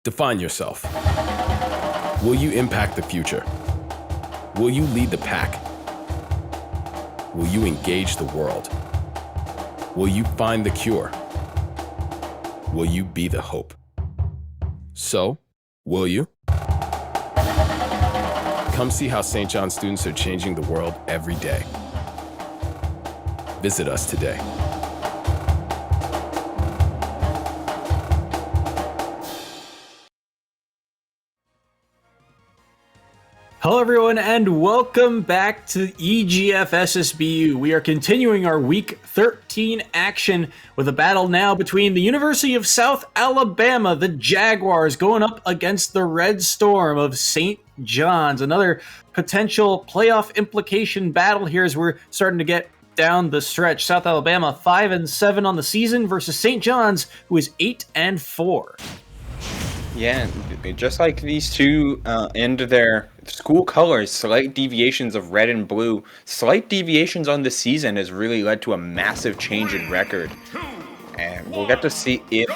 Define yourself. Will you impact the future? Will you lead the pack? Will you engage the world? Will you find the cure? Will you be the hope? So, will you? Come see how St. John students are changing the world every day. Visit us today. Hello everyone and welcome back to EGF SSBU. We are continuing our week 13 action with a battle now between the University of South Alabama, the Jaguars, going up against the Red Storm of St. John's. Another potential playoff implication battle here as we're starting to get down the stretch. South Alabama 5-7 on the season versus St. John's, who is 8-4. Yeah, just like these two into their school colors, slight deviations of red and blue, slight deviations on the season has really led to a massive change in record. And we'll get to see if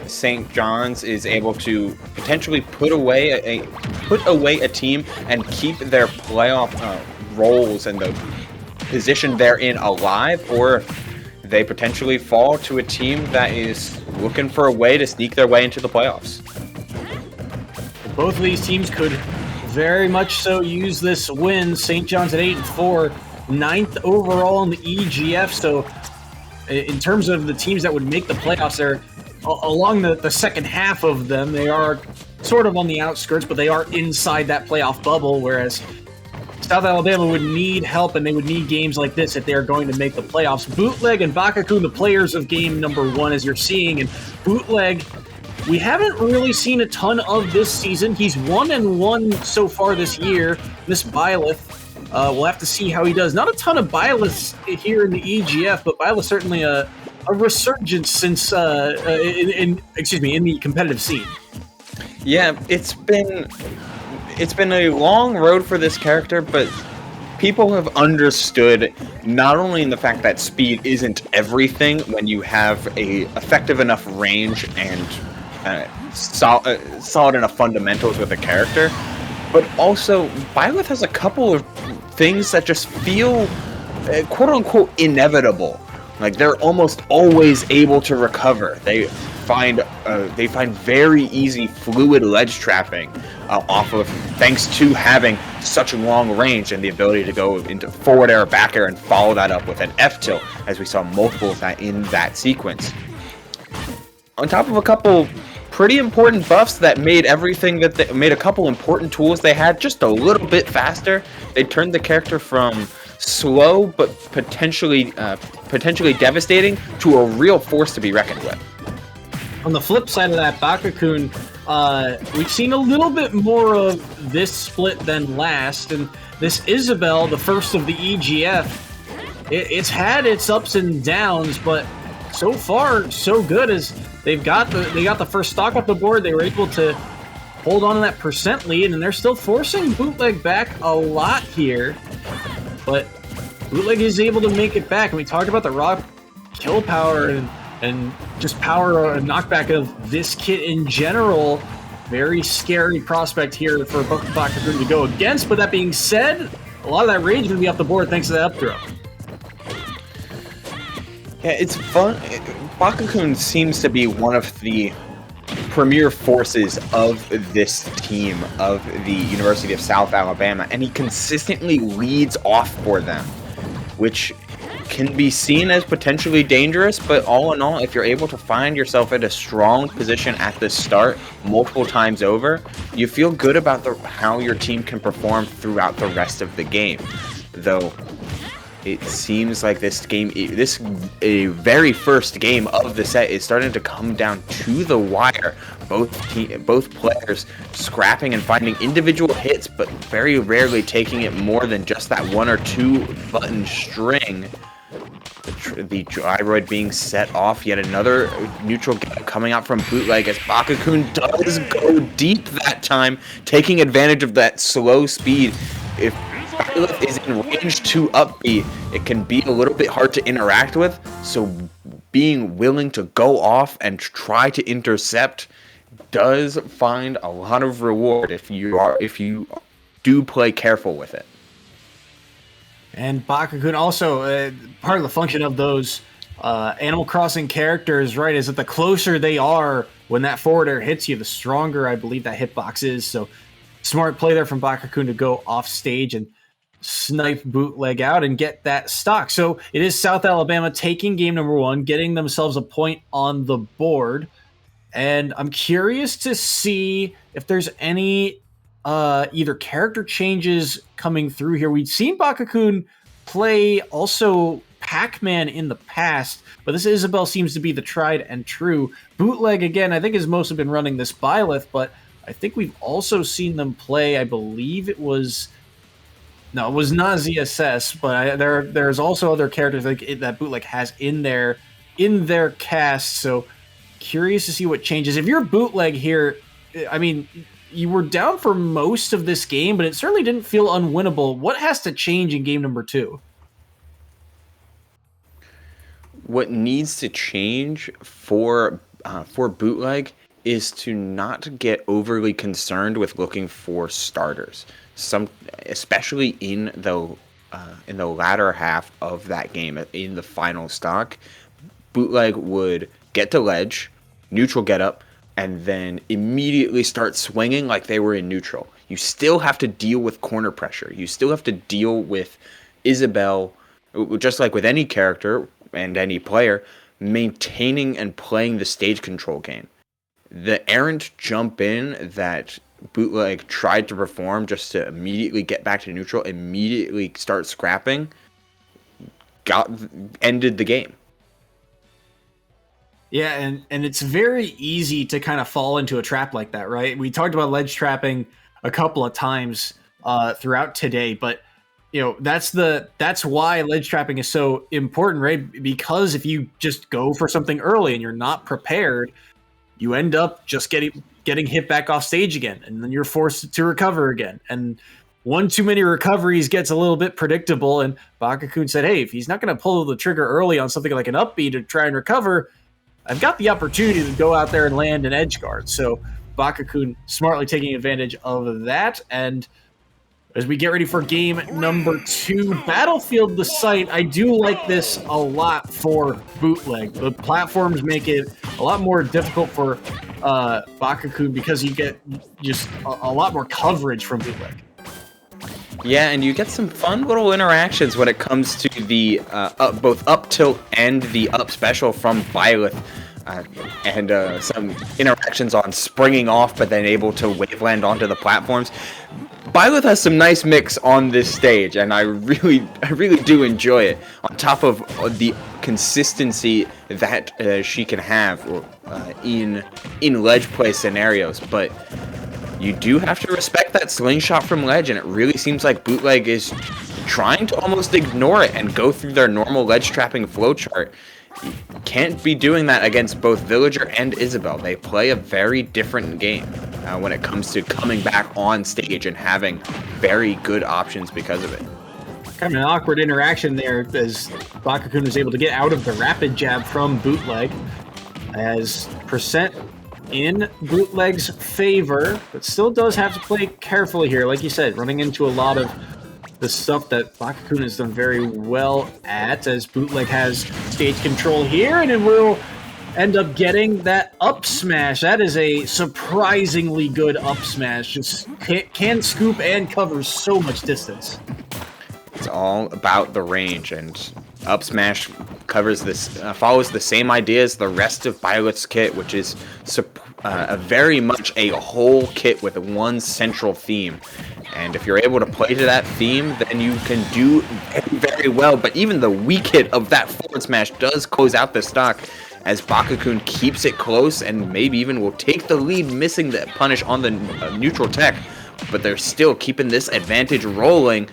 St. John's is able to potentially put away a team and keep their playoff roles and the position they're in alive, or they potentially fall to a team that is looking for a way to sneak their way into the playoffs. Both of these teams could very much so use this win. St. John's at 8-4, 9th overall in the EGF. So in terms of the teams that would make the playoffs, they're along the second half of them. They are sort of on the outskirts, but they are inside that playoff bubble, whereas South Alabama would need help, and they would need games like this if they are going to make the playoffs. Bootleg and Bakakun, the players of game number 1, as you're seeing. And Bootleg, we haven't really seen a ton of this season. He's 1-1 so far this year. Miss Byleth, we'll have to see how he does. Not a ton of Byleths here in the EGF, but Byleth certainly a resurgence since in the competitive scene. Yeah, it's been a long road for this character, but people have understood not only in the fact that speed isn't everything when you have a effective enough range and solid enough fundamentals with a character, but also Byleth has a couple of things that just feel quote-unquote inevitable. Like, they're almost always able to recover. They find very easy fluid ledge trapping off of, thanks to having such a long range and the ability to go into forward air, back air, and follow that up with an F tilt, as we saw multiple of that in that sequence. On top of a couple pretty important buffs that made made a couple important tools they had just a little bit faster. They turned the character from slow but potentially devastating to a real force to be reckoned with. On the flip side of that, Bakakun, we've seen a little bit more of this split than last, and this Isabel, the first of the EGF, it's had its ups and downs, but so far so good. As they got the first stock off the board, they were able to hold on to that percent lead, and they're still forcing Bootleg back a lot here, but Bootleg is able to make it back. And we talked about the raw kill power and just power and knockback of this kit in general. Very scary prospect here for Bakakun to go against. But that being said, a lot of that range is going to be off the board thanks to that up throw. Yeah, it's fun. Bakakun seems to be one of the premier forces of this team of the University of South Alabama, and he consistently leads off for them, which can be seen as potentially dangerous, but all in all, if you're able to find yourself at a strong position at the start multiple times over, you feel good about how your team can perform throughout the rest of the game. Though it seems like this very first game of the set is starting to come down to the wire. Both players scrapping and finding individual hits, but very rarely taking it more than just that 1 or 2 button string. The gyroid being set off, yet another neutral coming out from Bootleg as Bakakun does go deep that time, taking advantage of that slow speed. If Byleth is in range to upbeat, it can be a little bit hard to interact with, so being willing to go off and try to intercept does find a lot of reward if you do play careful with it. And Bakakun also, part of the function of those Animal Crossing characters, right, is that the closer they are when that forward air hits you, the stronger I believe that hitbox is. So smart play there from Bakakun to go off stage and snipe Bootleg out and get that stock. So it is South Alabama taking game number 1, getting themselves a point on the board. And I'm curious to see if there's any either character changes coming through here. We've seen Bakakun play also Pac-Man in the past, but this Isabelle seems to be the tried and true. Bootleg, again, I think has mostly been running this Byleth, but I think we've also seen them play, I believe it was not ZSS, but there's also other characters that Bootleg has in their cast, so curious to see what changes. If you're Bootleg here, I mean, you were down for most of this game, but it certainly didn't feel unwinnable. What has to change in game number 2? What needs to change for Bootleg is to not get overly concerned with looking for starters. Especially in the latter half of that game, in the final stock, Bootleg would get to ledge, neutral get up, and then immediately start swinging like they were in neutral. You still have to deal with corner pressure. You still have to deal with Isabelle, just like with any character and any player, maintaining and playing the stage control game. The errant jump in that Bootleg tried to perform just to immediately get back to neutral, immediately start scrapping, ended the game. Yeah, and it's very easy to kind of fall into a trap like that, right? We talked about ledge trapping a couple of times throughout today, but you know, that's why ledge trapping is so important, right? Because if you just go for something early and you're not prepared, you end up just getting hit back off stage again, and then you're forced to recover again. And one too many recoveries gets a little bit predictable, and Bakakun said, hey, if he's not going to pull the trigger early on something like an up B to try and recover, I've got the opportunity to go out there and land an edge guard. So Bakakun smartly taking advantage of that. And as we get ready for game number 2, Battlefield the site, I do like this a lot for Bootleg. The platforms make it a lot more difficult for Bakakun because you get just a lot more coverage from Bootleg. Yeah, and you get some fun little interactions when it comes to the both up tilt and the up special from Byleth, and some interactions on springing off but then able to wave land onto the platforms. Byleth has some nice mix on this stage, and I really do enjoy it. On top of the consistency that she can have in ledge play scenarios, but you do have to respect that slingshot from ledge, and it really seems like Bootleg is trying to almost ignore it and go through their normal ledge trapping flowchart. You can't be doing that against both Villager and Isabelle. They play a very different game when it comes to coming back on stage and having very good options because of it. Kind of an awkward interaction there as Bakakun was able to get out of the rapid jab from Bootleg, as percent in Bootleg's favor, but still does have to play carefully here. Like you said, running into a lot of the stuff that Bakakun has done very well at, as Bootleg has stage control here, and it will end up getting that up smash. That is a surprisingly good up smash. Just can scoop and cover so much distance. It's all about the range, and up smash covers this, follows the same idea as the rest of Byleth's kit, which is very much a whole kit with one central theme. And if you're able to play to that theme, then you can do very, very well. But even the weak hit of that forward smash does close out the stock, as Bakakun keeps it close and maybe even will take the lead, missing the punish on the neutral tech. But they're still keeping this advantage rolling,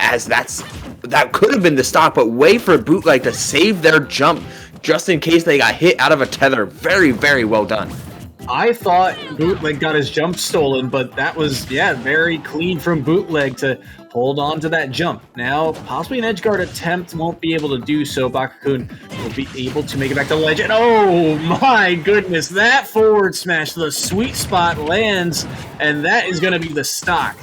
as that could have been the stock, but wait for Bootleg to save their jump just in case they got hit out of a tether. Very, very well done. I thought Bootleg got his jump stolen, but that was, very clean from Bootleg to hold on to that jump. Now, possibly an edge guard attempt, won't be able to do so. Bakakun will be able to make it back to ledge. And oh my goodness, that forward smash, the sweet spot lands, and that is going to be the stock.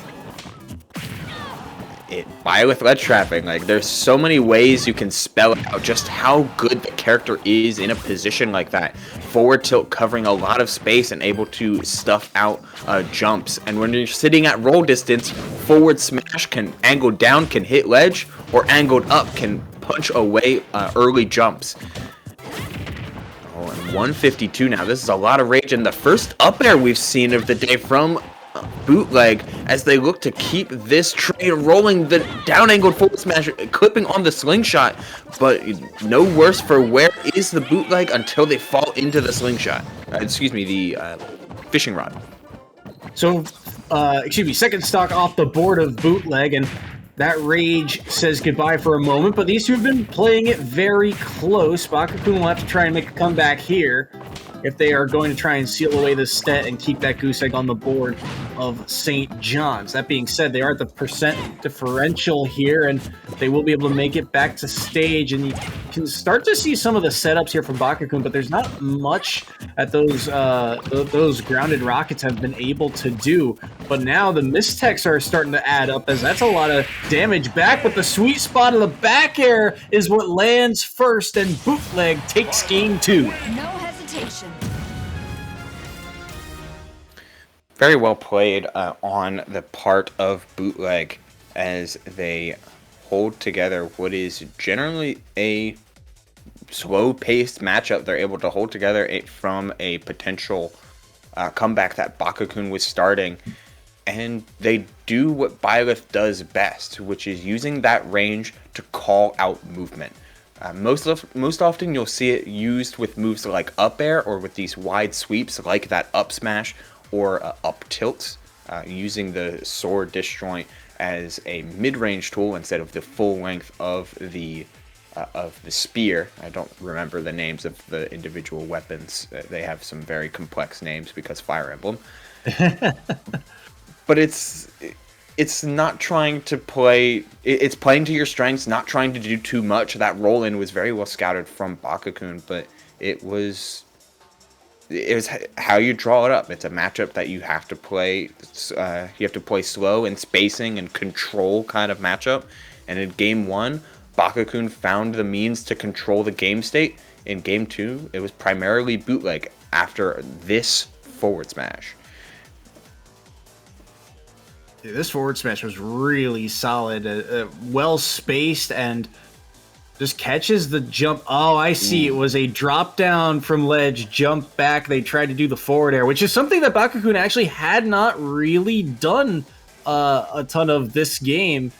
With ledge trapping, like, there's so many ways you can spell out just how good the character is in a position like that. Forward tilt covering a lot of space and able to stuff out jumps. And when you're sitting at roll distance, forward smash can angled down can hit ledge, or angled up can punch away early jumps. Oh, and 152 now. This is a lot of rage, and the first up air we've seen of the day from Bootleg as they look to keep this train rolling. The down angled forward smash clipping on the slingshot, but no worse for wear is the Bootleg until they fall into the slingshot. The fishing rod. So, second stock off the board of Bootleg, and that rage says goodbye for a moment, but these two have been playing it very close. Bakakun will have to try and make a comeback here if they are going to try and seal away the stat and keep that goose egg on the board of St. John's. That being said, they are at the percent differential here, and they will be able to make it back to stage, and you can start to see some of the setups here from Bakakun, but there's not much that those grounded rockets have been able to do. But now the mistechs are starting to add up, as that's a lot of damage back, but the sweet spot of the back air is what lands first, and Bootleg takes game 2. No hesitation. Very well played on the part of Bootleg as they hold together what is generally a slow-paced matchup. They're able to hold together from a potential comeback that Bakakun was starting, and they do what Byleth does best, which is using that range to call out movement. Most often you'll see it used with moves like up air or with these wide sweeps like that up smash or up tilts, using the sword disjoint as a mid-range tool instead of the full length of the spear. I don't remember the names of the individual weapons. They have some very complex names because Fire Emblem. But it's not trying to play. It's playing to your strengths, not trying to do too much. That roll-in was very well scouted from Bakakun, but it was how you draw it up. It's a matchup that you have to play. You have to play slow and spacing and control kind of matchup. And in game 1, Bakakun found the means to control the game state. In game 2, it was primarily Bootleg after this forward smash. This forward smash was really solid, well spaced, and just catches the jump. Oh, I see. It was a drop down from ledge, jump back. They tried to do the forward air, which is something that Bakakun actually had not really done a ton of this game.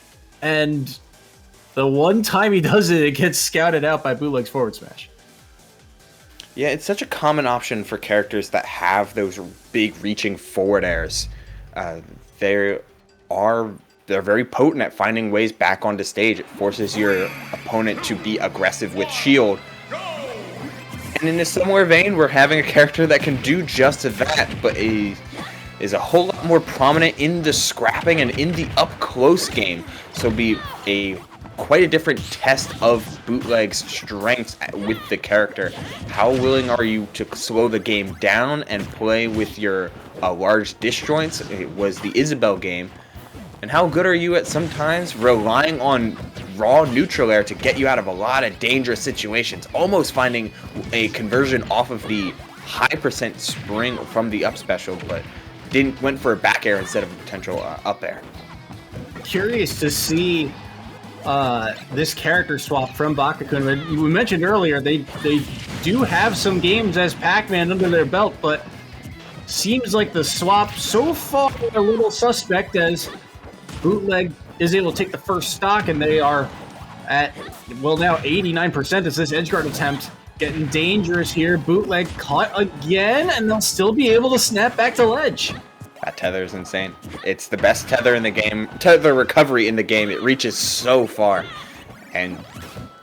And the one time he does it, it gets scouted out by Bootleg's forward smash. Yeah, it's such a common option for characters that have those big reaching forward airs. They're very potent at finding ways back onto stage. It forces your opponent to be aggressive with shield. And in a similar vein, we're having a character that can do just that, but is a whole lot more prominent in the scrapping and in the up-close game. So be quite a different test of Bootleg's strengths with the character. How willing are you to slow the game down and play with your large disjoints? It was the Isabel game. And how good are you at sometimes relying on raw neutral air to get you out of a lot of dangerous situations, almost finding a conversion off of the high percent spring from the up special, but went for a back air instead of a potential up air. Curious to see this character swap from Bakakun. We mentioned earlier they do have some games as Pac-Man under their belt, but seems like the swap so far a little suspect, as Bootleg is able to take the first stock, and they are at, well, now 89%. It's this edgeguard attempt getting dangerous here. Bootleg caught again, and they'll still be able to snap back to ledge. That tether is insane. It's the best tether in the game. Tether recovery in the game. It reaches so far, and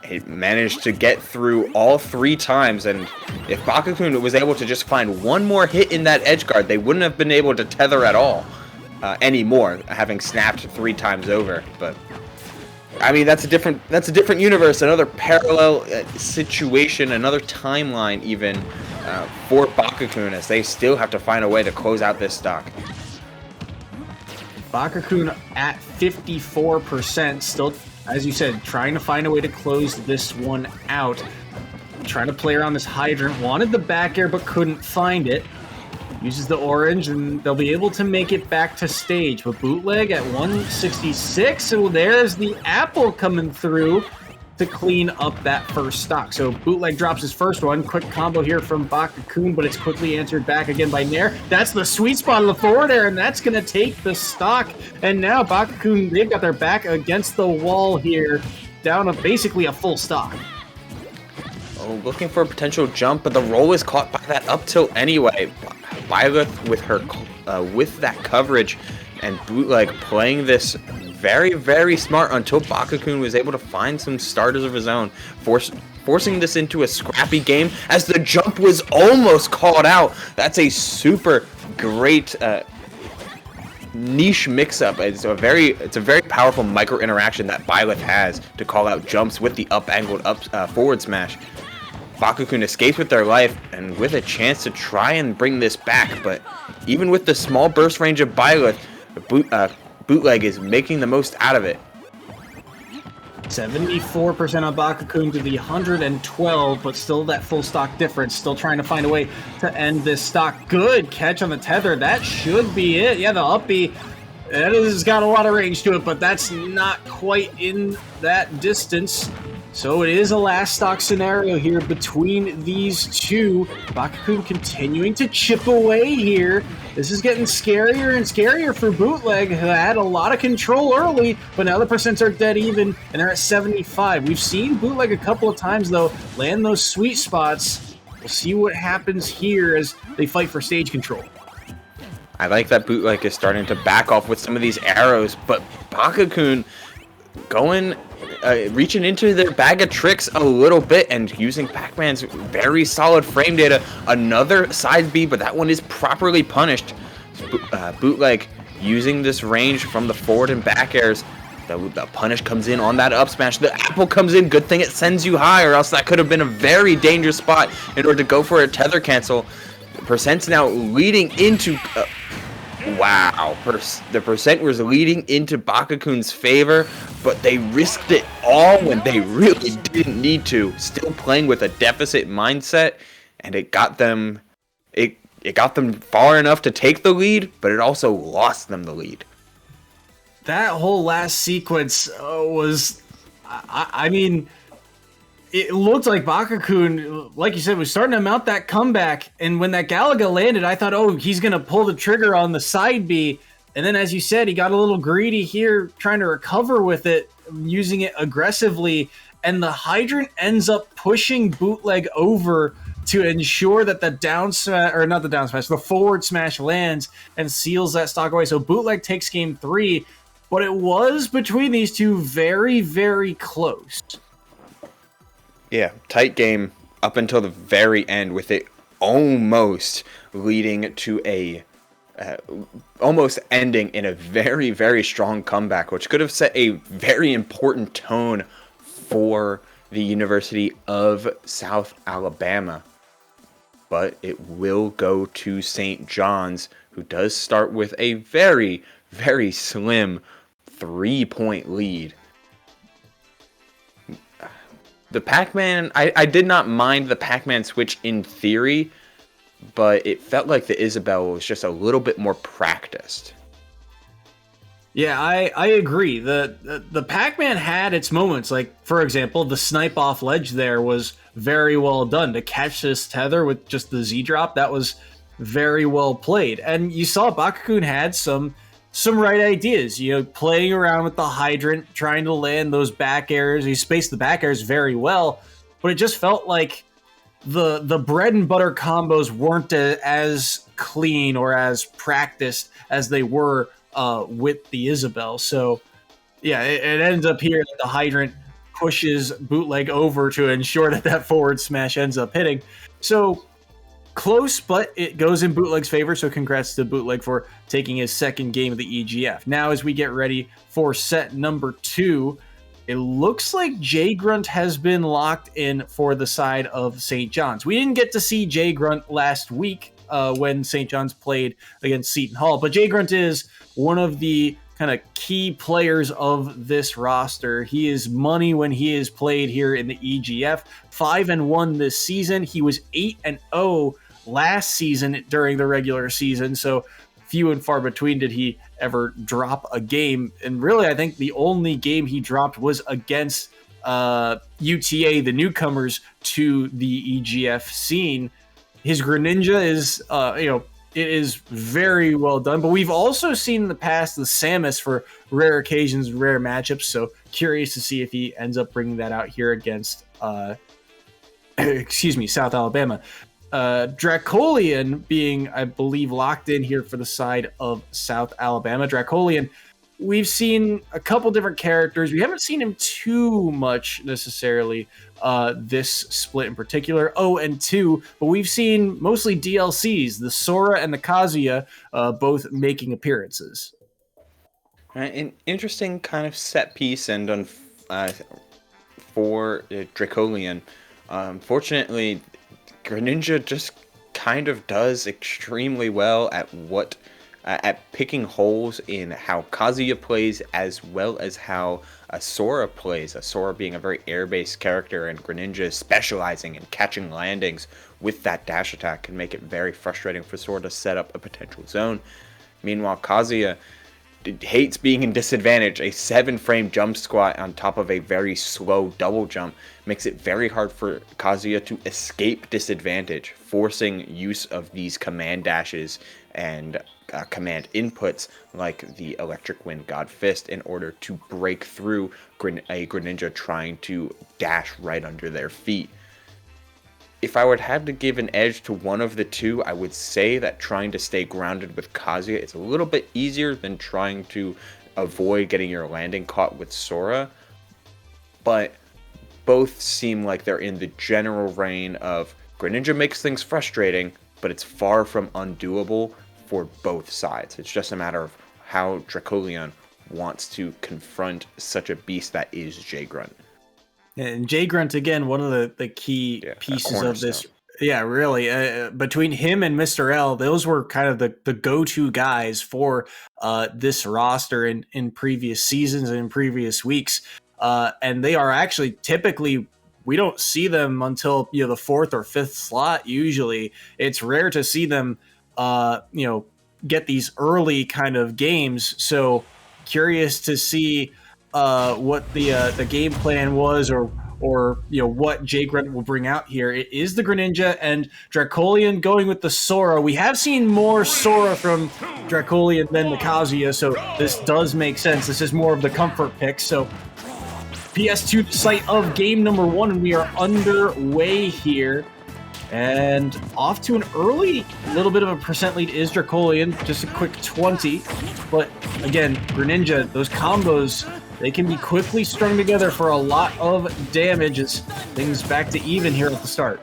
it managed to get through all 3 times. And if Bakakun was able to just find one more hit in that edge guard, they wouldn't have been able to tether at all. anymore, having snapped 3 times over. But I mean, that's a different universe, another parallel situation, another timeline even for Bakakun, as they still have to find a way to close out this stock. Bakakun at 54%, still, as you said, trying to find a way to close this one out. Trying to play around this hydrant, wanted the back air but couldn't find it. Uses the orange, and they'll be able to make it back to stage. But Bootleg at 166, so there's the apple coming through to clean up that first stock. So Bootleg drops his first one. Quick combo here from Bakakun, but it's quickly answered back again by Nair. That's the sweet spot of the forward air, and that's going to take the stock. And now Bakakun, they've got their back against the wall here, down to basically a full stock. Oh, looking for a potential jump, but the roll is caught by that up tilt anyway. Violet with that coverage, and Bootleg playing this very, very smart until Bakakun was able to find some starters of his own, forcing this into a scrappy game as the jump was almost called out. That's a super great niche mix-up. It's a very powerful micro interaction that Violet has to call out jumps with the up-angled forward smash. Bakakun escapes with their life and with a chance to try and bring this back, but even with the small burst range of Violet, Bootleg is making the most out of it. 74% on Bakakun to the 112, but still that full stock difference. Still trying to find a way to end this stock. Good catch on the tether. That should be it. Yeah, the up B, that has got a lot of range to it, but that's not quite in that distance. So it is a last stock scenario here between these two. Bakakun continuing to chip away here. This is getting scarier and scarier for Bootleg, who had a lot of control early, but now the percents are dead even, and they're at 75. We've seen Bootleg a couple of times, though, land those sweet spots. We'll see what happens here as they fight for stage control. I like that Bootleg is starting to back off with some of these arrows, but Bakakun reaching into their bag of tricks a little bit and using Pac-Man's very solid frame data. Another side B, but that one is properly punished. Bootleg using this range from the forward and back airs. The punish comes in on that up smash. The apple comes in. Good thing it sends you high, or else that could have been a very dangerous spot in order to go for a tether cancel. Percent's now leading into... wow, the percent was leading into Bakakun's favor, but they risked it all when they really didn't need to. Still playing with a deficit mindset, and it got them far enough to take the lead, but it also lost them the lead. That whole last sequence was, I mean, it looked like Bakakun, like you said, was starting to mount that comeback. And when that Galaga landed, I thought, oh, he's going to pull the trigger on the side B. And then, as you said, he got a little greedy here, trying to recover with it, using it aggressively. And the hydrant ends up pushing Bootleg over to ensure that the down smash, or not the down smash, the forward smash lands and seals that stock away. So Bootleg takes game 3, but it was between these two very, very close. Yeah, tight game up until the very end, with it almost leading to a almost ending in a very, very strong comeback, which could have set a very important tone for the University of South Alabama. But it will go to St. John's, who does start with a very, very slim 3-point lead. The Pac-Man, I did not mind the Pac-Man switch in theory, but it felt like the Isabelle was just a little bit more practiced. Yeah, I agree. The Pac-Man had its moments. Like, for example, the snipe off ledge there was very well done. To catch this tether with just the Z-drop, that was very well played. And you saw Bakakun had some right ideas, playing around with the hydrant, trying to land those back airs. He spaced the back airs very well, but it just felt like the bread and butter combos weren't as clean or as practiced as they were with the Isabelle. So yeah, it ends up here that the hydrant pushes Bootleg over to ensure that forward smash ends up hitting. So close, but it goes in Bootleg's favor, so congrats to Bootleg for taking his second game of the EGF. Now, as we get ready for set number 2, it looks like Jay Grunt has been locked in for the side of St. John's. We didn't get to see Jay Grunt last week when St. John's played against Seton Hall, but Jay Grunt is one of the kind of key players of this roster. He is money when he is played here in the EGF. 5-1 this season. He was 8-0 last season during the regular season, so few and far between did he ever drop a game. And really, I think the only game he dropped was against UTA, the newcomers to the EGF scene. His Greninja is, it is very well done, but we've also seen in the past the Samus for rare occasions, rare matchups, so curious to see if he ends up bringing that out here against, South Alabama. Dracolian being, I believe, locked in here for the side of South Alabama. Dracolian, we've seen a couple different characters. We haven't seen him too much necessarily this split in particular. 0-2, but we've seen mostly DLCs, the Sora and the Kazuya both making appearances. An interesting kind of set piece and for Dracolian. Fortunately, Greninja just kind of does extremely well at picking holes in how Kazuya plays as well as how Sora plays. Sora being a very air-based character and Greninja specializing in catching landings with that dash attack can make it very frustrating for Sora to set up a potential zone. Meanwhile, Kazuya hates being in disadvantage. A 7-frame jump squat on top of a very slow double jump makes it very hard for Kazuya to escape disadvantage, forcing use of these command dashes and command inputs like the Electric Wind God Fist in order to break through a Greninja trying to dash right under their feet. If I would have to give an edge to one of the two, I would say that trying to stay grounded with Kazuya is a little bit easier than trying to avoid getting your landing caught with Sora. But both seem like they're in the general reign of Greninja makes things frustrating, but it's far from undoable for both sides. It's just a matter of how Dracolian wants to confront such a beast that is Jay Grunt. And Jay Grunt, again, one of the key pieces of this. Yeah, really. Between him and Mr. L, those were kind of the go-to guys for this roster in previous seasons and in previous weeks. And they are actually typically, we don't see them until the 4th or 5th slot. Usually, it's rare to see them, get these early kind of games. So curious to see what the game plan was, or what Jay Grunt will bring out here. It is the Greninja and Dracolian going with the Sora. We have seen more Sora from Dracolian than the Kazuya, so this does make sense. This is more of the comfort pick. So PS2 site of game number 1, and we are underway here. And off to an early little bit of a percent lead is Dracolian, just a quick 20. But again, Greninja, those combos, they can be quickly strung together for a lot of damage as things back to even here at the start.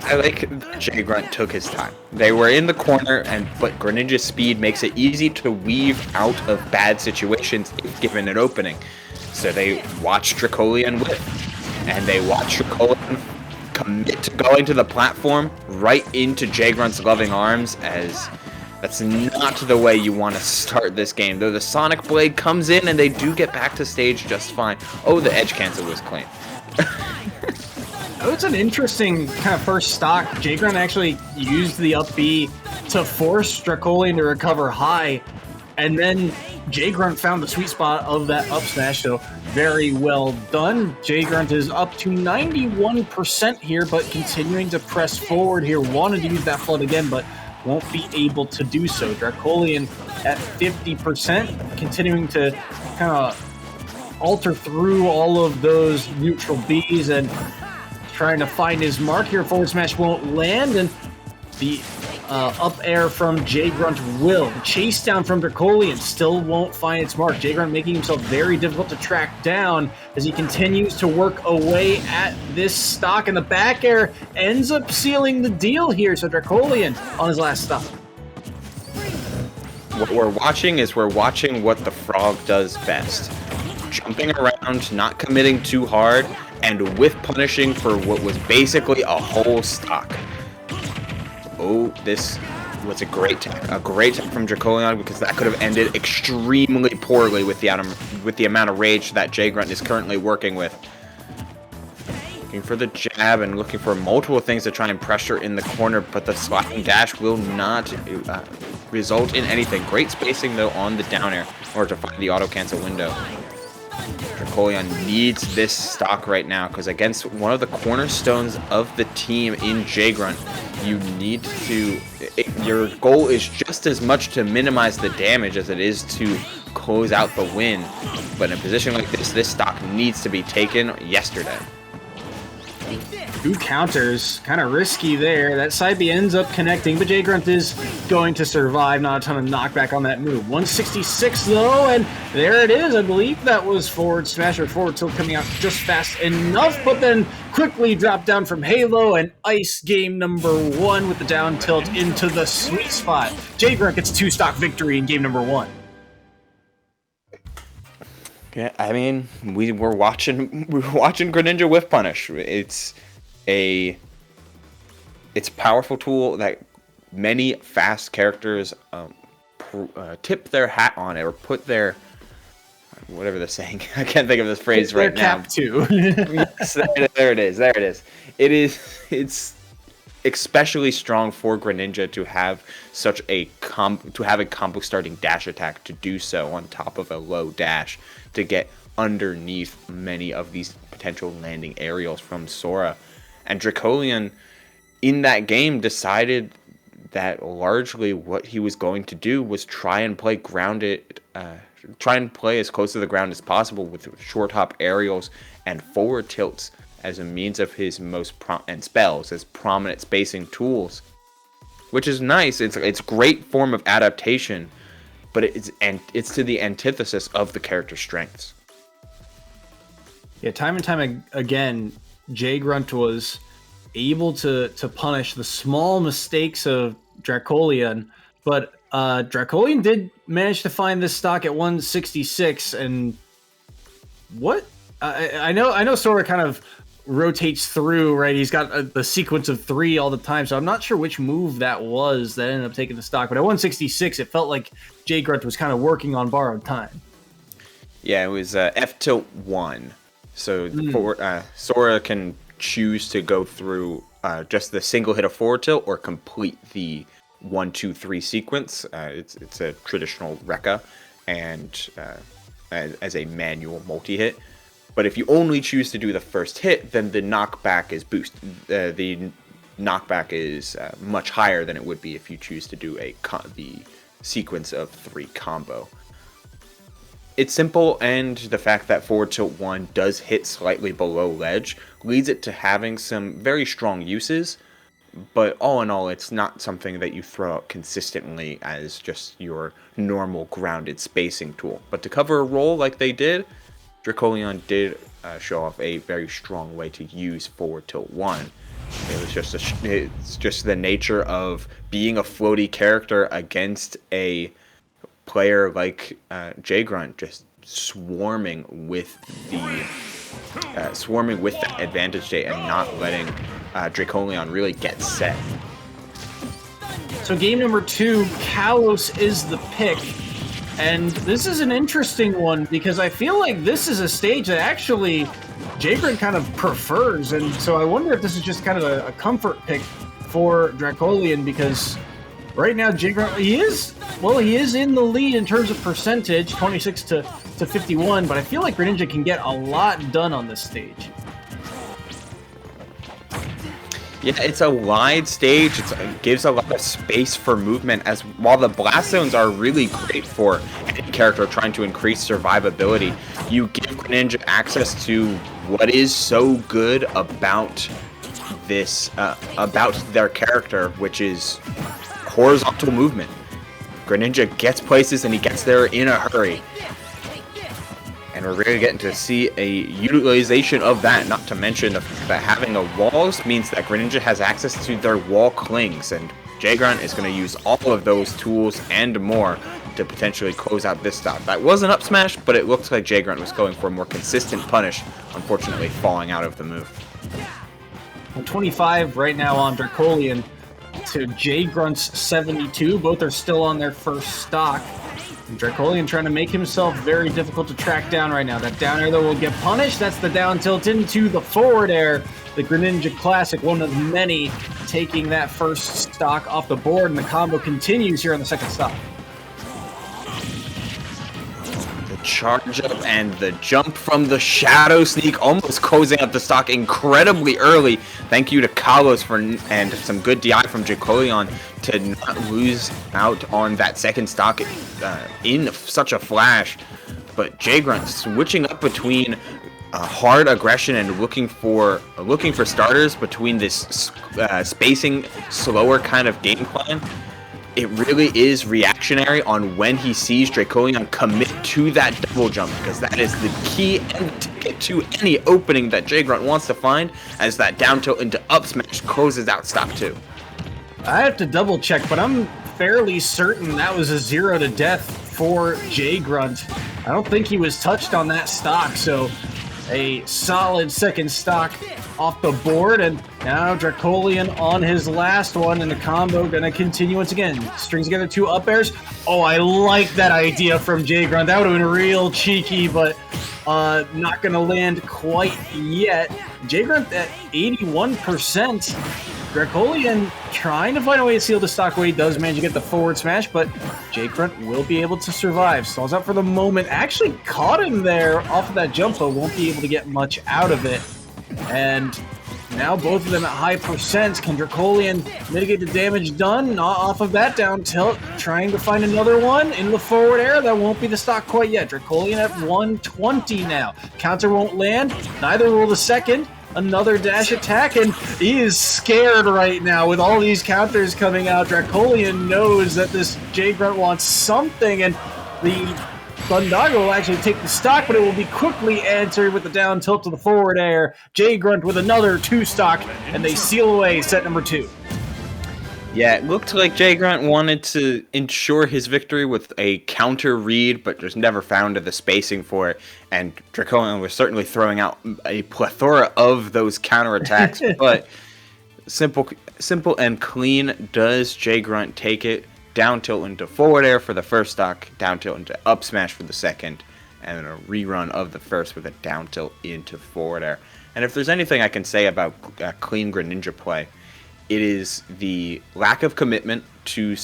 I like Jay Grunt took his time. They were in the corner, but Greninja's speed makes it easy to weave out of bad situations if given an opening. So they watch Dracolian whip, and they watch Dracolian commit to going to the platform right into Jay Grunt's loving arms, as that's not the way you want to start this game. Though the Sonic Blade comes in and they do get back to stage just fine. Oh, the edge cancel was clean. Oh, it's an interesting kind of first stock. Jay Grunt actually used the up B to force Dracolian to recover high, and then Jay Grunt found the sweet spot of that up smash, so very well done. Jay Grunt is up to 91% here, but continuing to press forward here. Wanted to use that flood again, but won't be able to do so. Dracolian at 50%, continuing to kind of alter through all of those neutral Bs and trying to find his mark here. Forward smash won't land, and the Up air from Jay Grunt will. The chase down from Dracolian still won't find its mark. Jay Grunt making himself very difficult to track down as he continues to work away at this stock. And the back air ends up sealing the deal here. So Dracolian on his last stop. What we're watching what the frog does best. Jumping around, not committing too hard, and whiff punishing for what was basically a whole stock. Oh, this was a great tech from Dracolion, because that could have ended extremely poorly with the amount of rage that Jay Grunt is currently working with. Looking for the jab and looking for multiple things to try and pressure in the corner, but the sliding dash will not result in anything. Great spacing though on the down air in order to find the auto cancel window. Dracolion needs this stock right now, because against one of the cornerstones of the team in Jay Grunt, you need to. Your goal is just as much to minimize the damage as it is to close out the win. But in a position like this stock needs to be taken yesterday. Two counters, kind of risky there. That side B ends up connecting, but Jay Grunt is going to survive. Not a ton of knockback on that move. 166 though, and there it is. I believe that was forward smash or forward tilt coming out just fast enough, but then quickly dropped down from Halo and ice game number 1 with the down tilt into the sweet spot. Jay Grunt gets 2-stock victory in game number 1. Yeah, I mean, we were watching Greninja whiff punish. It's a powerful tool that many fast characters tip their hat on it, or put their, whatever they're saying. I can't think of this phrase right now. Cap too. Yes, there it is. It's especially strong for Greninja to have such a combo starting dash attack, to do so on top of a low dash to get underneath many of these potential landing aerials from Sora. And Dracolion in that game decided that largely what he was going to do was try and play as close to the ground as possible with short hop aerials and forward tilts as a means of his and spells as prominent spacing tools, which is nice. It's great form of adaptation, but it's to the antithesis of the character's strengths. Yeah, time and time again, Jay Grunt was able to punish the small mistakes of Dracolion, but Dracolion did manage to find this stock at 166, and what I know Sora kind of rotates through, right? He's got the sequence of 3 all the time, so I'm not sure which move that was that ended up taking the stock, but at 166 it felt like Jay Grunt was kind of working on borrowed time. Yeah, it was F tilt 1, so Sora can choose to go through just the single hit of forward tilt or complete the 1, 2, 3 sequence. It's a traditional Rekka, and as a manual multi-hit. But if you only choose to do the first hit, then the knockback is the knockback is much higher than it would be if you choose to do the sequence of 3 combo. It's simple, and the fact that forward tilt 1 does hit slightly below ledge leads it to having some very strong uses, but all in all, it's not something that you throw out consistently as just your normal grounded spacing tool. But to cover a role like they did, Dracolion did show off a very strong way to use forward tilt 1. It's just the nature of being a floaty character against a player like Jay Grunt, just swarming with that advantage state and not letting Dracolion really get set. So game number 2, Kalos is the pick. And this is an interesting one, because I feel like this is a stage that actually Jay Grunt kind of prefers. And so I wonder if this is just kind of a comfort pick for Dracolion, because right now Jay Grunt, he is in the lead in terms of percentage, 26 to 51, but I feel like Greninja can get a lot done on this stage. Yeah, it's a wide stage. It gives a lot of space for movement, as while the blast zones are really great for any character trying to increase survivability, you give Greninja access to what is so good about this, about their character, which is horizontal movement. Greninja gets places and he gets there in a hurry. And we're really getting to see a utilization of that, not to mention the fact that having a walls means that Greninja has access to their wall clings, and Jay Grunt is going to use all of those tools and more to potentially close out this stock. That was an up smash, but it looked like Jay Grunt was going for a more consistent punish, unfortunately falling out of the move. 25 right now on Dracolian to Jay Grunt's 72. Both are still on their first stock. And Dracolian trying to make himself very difficult to track down right now. That down air, though, will get punished. That's the down tilt into the forward air. The Greninja Classic, one of many, taking that first stock off the board, and the combo continues here on the second stock. The charge up and the jump from the Shadow Sneak, almost closing out the stock incredibly early. Thank you to Kalos and some good DI from Dracolian to not lose out on that second stock in such a flash. But Jay Grunt switching up between hard aggression and looking for starters between this spacing slower kind of game plan. It really is reactionary on when he sees Dracolian commit to that double jump, because that is the key and the ticket to any opening that Jay Grunt wants to find, as that down tilt into up smash closes out stock 2. I have to double check, but I'm fairly certain that was a 0 to death for Jay Grunt. I don't think he was touched on that stock, so a solid second stock off the board, and now Dracolian on his last one, and the combo gonna continue once again. Strings together 2 up airs. Oh, I like that idea from Jay Grunt. That would have been real cheeky, but not gonna land quite yet. Jay Grunt at 81%. Dracolian trying to find a way to seal the stock away. He does manage to get the forward smash, but Jay Grunt will be able to survive. Stalls out for the moment. Actually caught him there off of that jump, but won't be able to get much out of it. And now both of them at high percents. Can Dracolian mitigate the damage done? Not off of that down tilt. Trying to find another one in the forward air. That won't be the stock quite yet. Dracolian at 120 now. Counter won't land. Neither will the second. Another dash attack, and he is scared right now with all these counters coming out. Dracolian knows that this Jay Grunt wants something, and the Thundaga will actually take the stock, but it will be quickly answered with the down tilt to the forward air. Jay Grunt with another 2 stock, and they seal away set number 2. Yeah, it looked like Jay Grunt wanted to ensure his victory with a counter read, but just never found the spacing for it. And Dracolian was certainly throwing out a plethora of those counterattacks, but simple and clean does Jay Grunt take it. Down tilt into forward air for the first stock, down tilt into up smash for the second, and then a rerun of the first with a down tilt into forward air. And if there's anything I can say about clean Greninja play, it is the lack of commitment to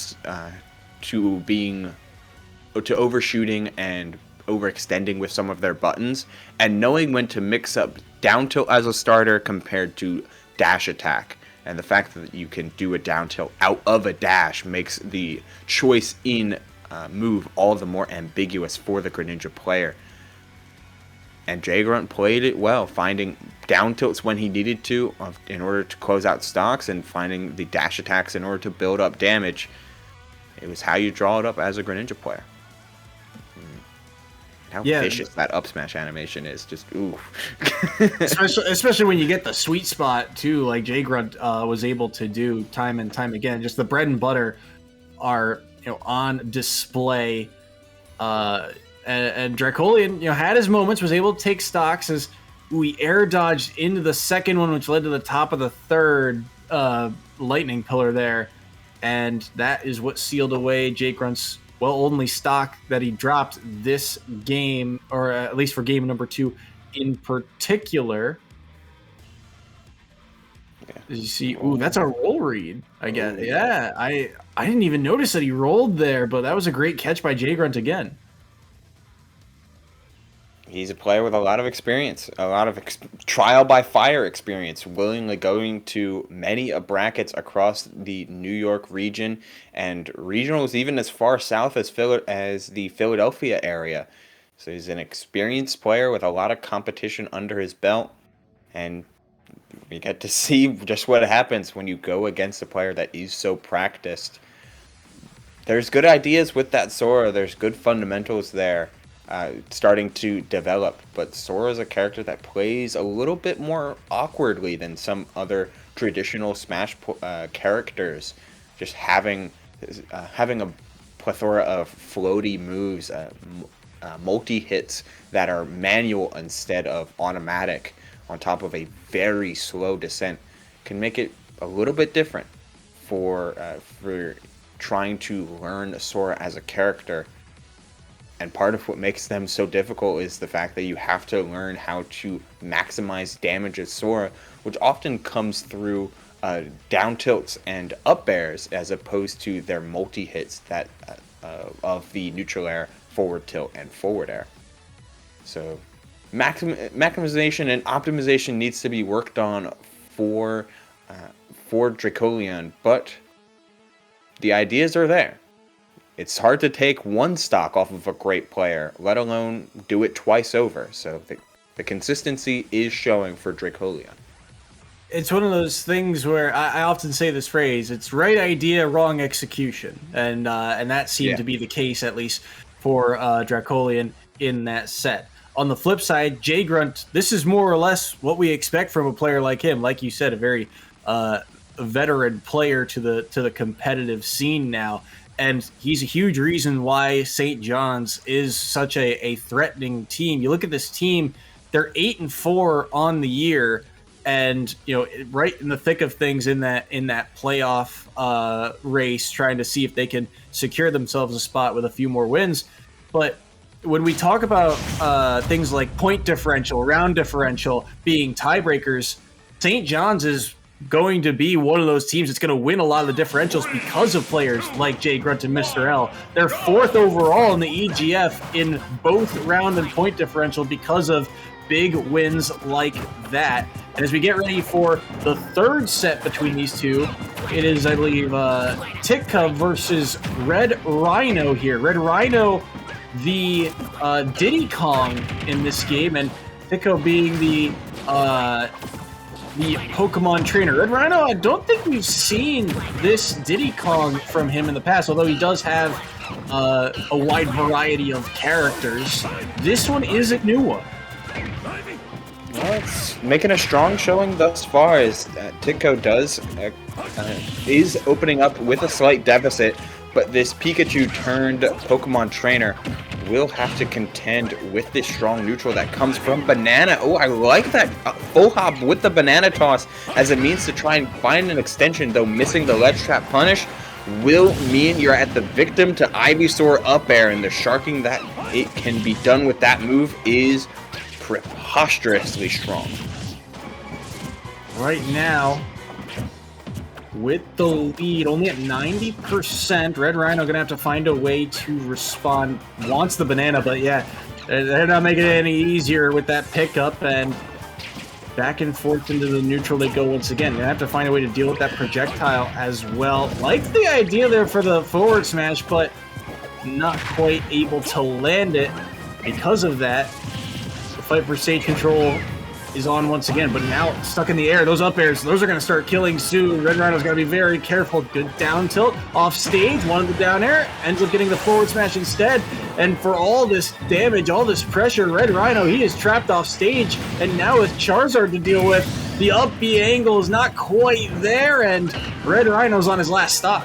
overshooting and overextending with some of their buttons, and knowing when to mix up down tilt as a starter compared to dash attack. And the fact that you can do a down tilt out of a dash makes the choice in move all the more ambiguous for the Greninja player. And Jay Grunt played it well, finding down tilts when he needed to in order to close out stocks, and finding the dash attacks in order to build up damage. It was how you draw it up as a Greninja player. How vicious that up smash animation is. Just, ooh. especially when you get the sweet spot, too, like Jay Grunt was able to do time and time again. Just the bread and butter are on display. And Dracolian, had his moments, was able to take stocks as we air dodged into the second one, which led to the top of the third lightning pillar there. And that is what sealed away Jay Grunt's only stock that he dropped this game, or at least for game number 2 in particular. Did you see? Ooh, that's a roll read. I guess. Yeah, I didn't even notice that he rolled there, but that was a great catch by Jay Grunt again. He's a player with a lot of experience, a lot of trial by fire experience, willingly going to many brackets across the New York region and regionals even as far south as the Philadelphia area. So he's an experienced player with a lot of competition under his belt, and we get to see just what happens when you go against a player that is so practiced. there's good ideas with that Sora. There's good fundamentals there, starting to develop. But Sora is a character that plays a little bit more awkwardly than some other traditional Smash characters. Just having a plethora of floaty moves, multi hits that are manual instead of automatic, on top of a very slow descent, can make it a little bit different for trying to learn Sora as a character. And part of what makes them so difficult is the fact that you have to learn how to maximize damage as Sora, which often comes through down tilts and up airs as opposed to their multi hits that of the neutral air, forward tilt, and forward air. So maximization and optimization needs to be worked on for Dracolion, but the ideas are there. It's hard to take one stock off of a great player, let alone do it twice over. So the consistency is showing for Dracolion. It's one of those things where I often say this phrase: "It's right idea, wrong execution," and that seemed to be the case, at least for Dracolion in that set. On the flip side, Jay Grunt, this is more or less what we expect from a player like him. Like you said, a very veteran player to the competitive scene now, and he's a huge reason why St. John's is such a threatening team. You look at this team; they're 8-4 on the year. And, right in the thick of things in that playoff race, trying to see if they can secure themselves a spot with a few more wins. But when we talk about things like point differential, round differential being tiebreakers, St. John's is going to be one of those teams that's going to win a lot of the differentials because of players like Jay Grunt and Mr. L. They're 4th overall in the EGF in both round and point differential because of big wins like that. And as we get ready for the third set between these two, it is, I believe, Titka versus Red Rhino here. Red Rhino, the Diddy Kong in this game, and Titka being the Pokemon trainer. Red Rhino, I don't think we've seen this Diddy Kong from him in the past, although he does have a wide variety of characters. This one is a new one. Well, it's making a strong showing thus far, as Titka is opening up with a slight deficit, but this Pikachu turned Pokemon trainer will have to contend with this strong neutral that comes from Banana. Oh, I like that full hop with the banana toss as a means to try and find an extension, though missing the ledge trap punish will mean you're at the victim to Ivysaur up air, and the sharking that it can be done with that move is preposterously strong. Right now, with the lead only at 90%, Red Rhino going to have to find a way to respond. Wants the banana, but yeah, they're not making it any easier with that pickup, and back and forth into the neutral they go once again. They have to find a way to deal with that projectile as well. Like the idea there for the forward smash, but not quite able to land it because of that. Fight for stage control is on once again, but now stuck in the air. Those up airs, those are going to start killing soon. Red Rhino's got to be very careful. Good down tilt, off stage, one of the down air, ends up getting the forward smash instead. And for all this damage, all this pressure, Red Rhino, he is trapped off stage. And now with Charizard to deal with, the up B angle is not quite there, and Red Rhino's on his last stock.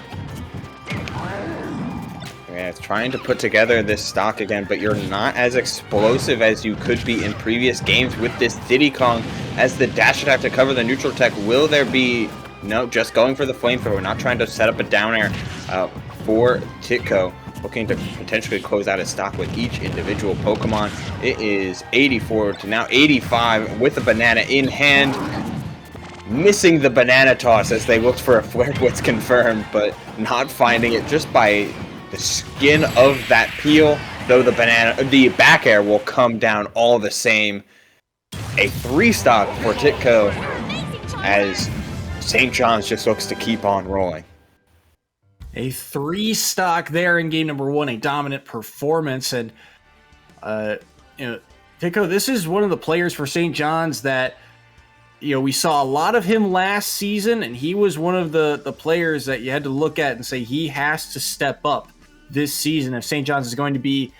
Yeah, it's trying to put together this stock again, but you're not as explosive as you could be in previous games with this Diddy Kong as the dash attack to cover the neutral tech. Will there be... No, just going for the flamethrower, not trying to set up a down air for Titko, looking to potentially close out his stock with each individual Pokemon. It is 84 to now 85 with the banana in hand. Missing the banana toss as they looked for a Flare Blitz confirmed, but not finding it just by the skin of that peel, though the back air will come down all the same. A 3-stock for Titko as St. John's just looks to keep on rolling. A 3-stock there in game number 1, a dominant performance. And, Titko, this is one of the players for St. John's that we saw a lot of him last season, and he was one of the players that you had to look at and say he has to step up this season if St. John's is going to be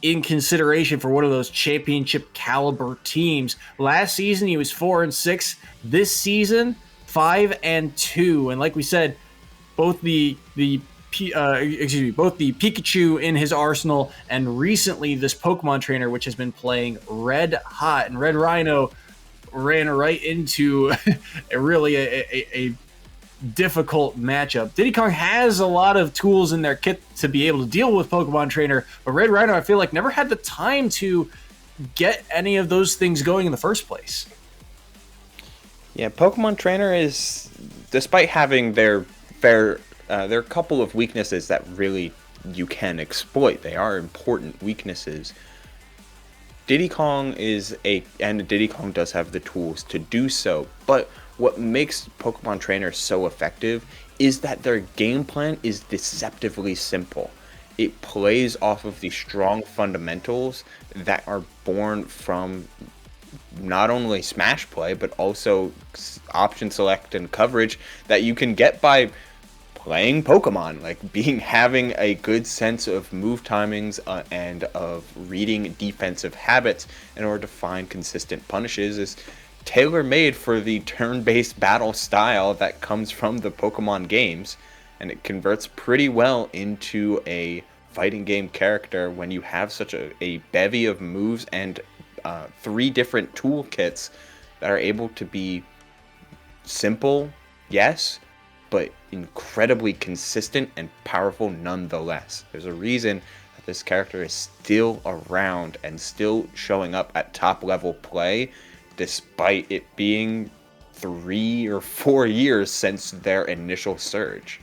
in consideration for one of those championship caliber teams. Last season he was 4-6. This season 5-2, and like we said, both the Pikachu in his arsenal, and recently this Pokemon trainer, which has been playing red hot, and Red Rhino ran right into a difficult matchup. Diddy Kong has a lot of tools in their kit to be able to deal with Pokemon Trainer, but Red Rhino, I feel like, never had the time to get any of those things going in the first place. Yeah, Pokemon Trainer is, despite having their couple of weaknesses that really you can exploit, they are important weaknesses. Diddy Kong and Diddy Kong does have the tools to do so, but what makes Pokemon Trainer so effective is that their game plan is deceptively simple. It plays off of the strong fundamentals that are born from not only Smash Play, but also option select and coverage that you can get by playing Pokemon, like having a good sense of move timings and of reading defensive habits in order to find consistent punishes is tailor-made for the turn-based battle style that comes from the Pokemon games, and it converts pretty well into a fighting game character when you have such a bevy of moves and 3 different toolkits that are able to be simple, yes, but incredibly consistent and powerful nonetheless. There's a reason that this character is still around and still showing up at top level play, despite it being 3 or 4 years since their initial surge.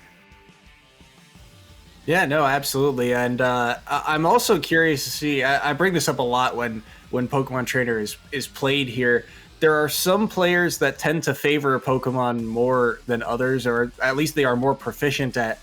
Yeah, no, absolutely. And I'm also curious to see, I bring this up a lot when Pokemon Trainer is played here. There are some players that tend to favor Pokemon more than others, or at least they are more proficient at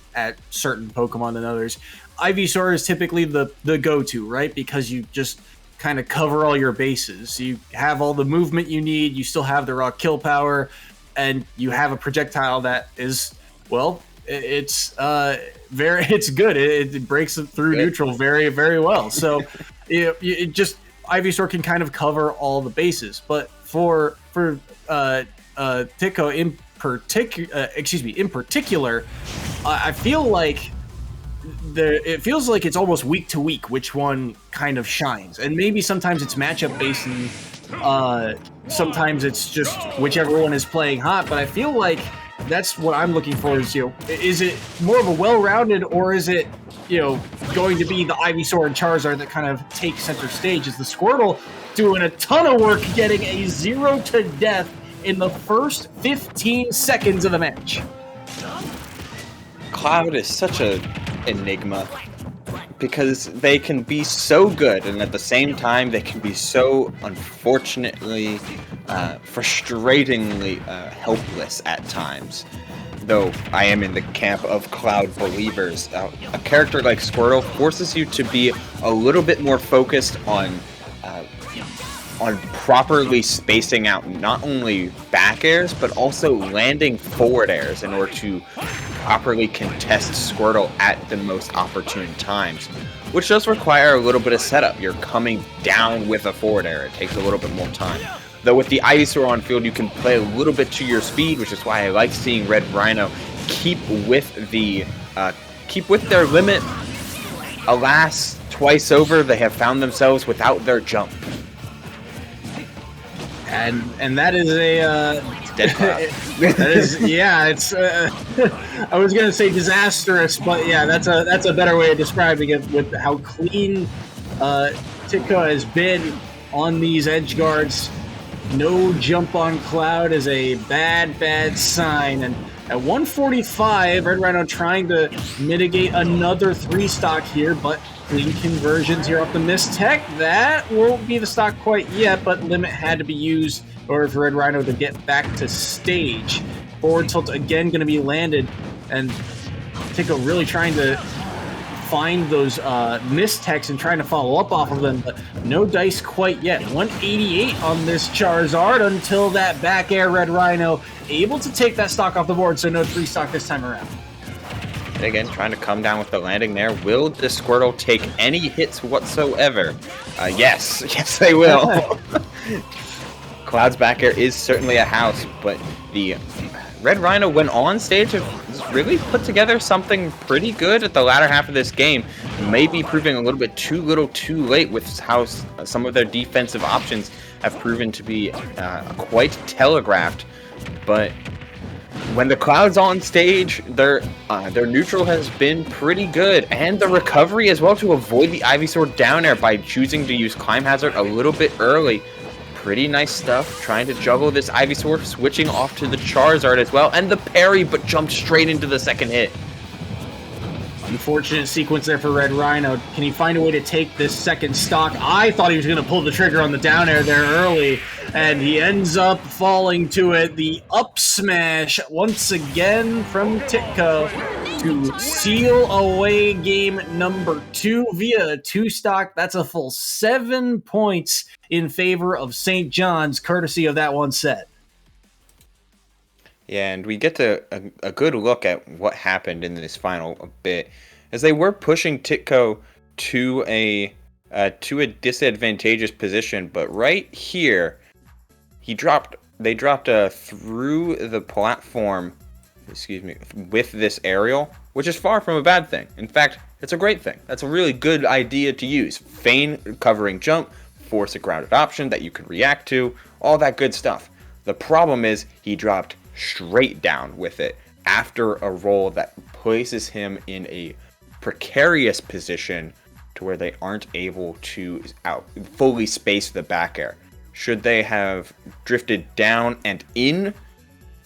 certain Pokemon than others. Ivysaur is typically the go-to, right? Because you just kind of cover all your bases. You have all the movement you need, you still have the raw kill power, and you have a projectile that is, well, it's good. It breaks through neutral very, very well. So it just, Ivysaur can kind of cover all the bases. But for Tico in particular, I feel like it feels like it's almost week to week which one kind of shines, and maybe sometimes it's matchup based, and sometimes it's just whichever one is playing hot. But I feel like that's what I'm looking for is, is it more of a well-rounded, or is it, going to be the Ivysaur and Charizard that kind of take center stage? Is the Squirtle doing a ton of work getting a 0 to death in the first 15 seconds of the match? Cloud is such a enigma because they can be so good, and at the same time they can be so unfortunately frustratingly helpless at times. Though I am in the camp of Cloud believers, a character like Squirtle forces you to be a little bit more focused on properly spacing out not only back airs but also landing forward airs in order to properly contest Squirtle at the most opportune times, which does require a little bit of setup. You're coming down with a forward air. It takes a little bit more time. Though with the Ivysaur on field, you can play a little bit to your speed, which is why I like seeing Red Rhino keep with their limit. Alas, twice over, they have found themselves without their jump. And that is a Dead Cloud. that is, yeah, it's I was gonna say disastrous, but yeah, that's a better way of describing it, with how clean Tico has been on these edge guards. No jump on Cloud is a bad sign. And at 145, Red Rhino trying to mitigate another 3 stock here, but clean conversions here off the Mist Tech. That won't be the stock quite yet, but limit had to be used in order for Red Rhino to get back to stage. Forward tilt again going to be landed, and Tico really trying to find those mistechs and trying to follow up off of them, but no dice quite yet. 188 on this Charizard until that back air Red Rhino able to take that stock off the board, so no 3 stock this time around. And again, trying to come down with the landing there. Will the Squirtle take any hits whatsoever? Yes. Yes, they will. Cloud's back air is certainly a house, but the Red Rhino, when on stage, has really put together something pretty good at the latter half of this game. Maybe proving a little bit too little too late with how some of their defensive options have proven to be quite telegraphed. But when the Cloud's on stage, their neutral has been pretty good, and the recovery as well to avoid the Ivysaur down air by choosing to use Climb Hazard a little bit early. Pretty nice stuff, trying to juggle this Ivysaur, switching off to the Charizard as well, and the parry, but jumped straight into the second hit. Unfortunate sequence there for Red Rhino. Can he find a way to take this second stock? I thought he was going to pull the trigger on the down air there early, and he ends up falling to it. The up smash once again from Titco to seal away game number 2 via a 2 stock. That's a full 7 points in favor of St. John's, courtesy of that one set. Yeah, and we get to a good look at what happened in this final bit, as they were pushing Titco to a disadvantageous position, but right here, they dropped through the platform, with this aerial, which is far from a bad thing. In fact, it's a great thing. That's a really good idea to use. Feign covering jump, force a grounded option that you can react to, all that good stuff. The problem is he dropped straight down with it after a roll that places him in a precarious position to where they aren't able to fully space the back air. Should they have drifted down and in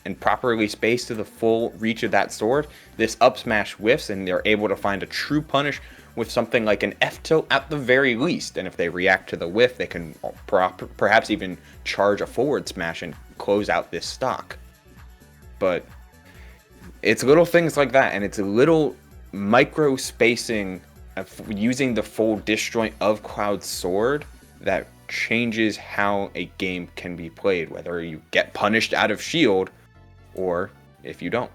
and properly spaced to the full reach of that sword, this up smash whiffs and they're able to find a true punish with something like an F tilt at the very least. And if they react to the whiff, they can perhaps even charge a forward smash and close out this stock. But it's little things like that, and it's a little micro spacing of using the full disjoint of Cloud's sword that changes how a game can be played, whether you get punished out of shield or if you don't.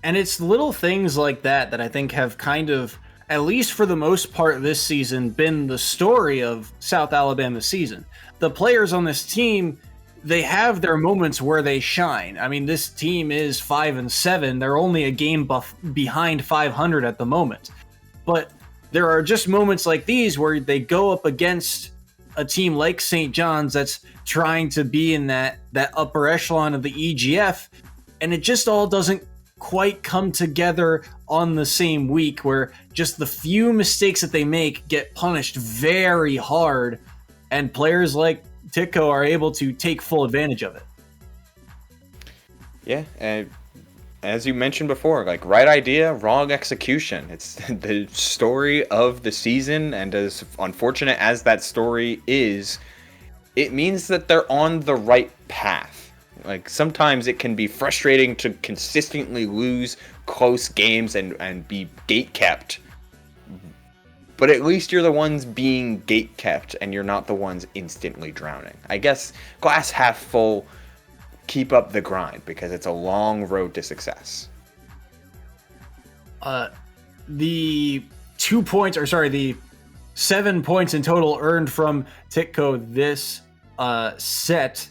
And it's little things like that that I think have kind of, at least for the most part this season, been the story of South Alabama's season. The players on this team, they have their moments where they shine. I mean, this team is 5-7. They're only a game behind 500 at the moment. But there are just moments like these where they go up against a team like St. John's that's trying to be in that upper echelon of the EGF, and it just all doesn't quite come together on the same week, where just the few mistakes that they make get punished very hard, and players like Titco are able to take full advantage of it. Yeah, and as you mentioned before, like, right idea, wrong execution. It's the story of the season, and as unfortunate as that story is, it means that they're on the right path. Like, sometimes it can be frustrating to consistently lose close games and be gate-kept, but at least you're the ones being gate-kept, and you're not the ones instantly drowning. I guess glass half full, keep up the grind, because it's a long road to success. The 7 points in total earned from Titco this set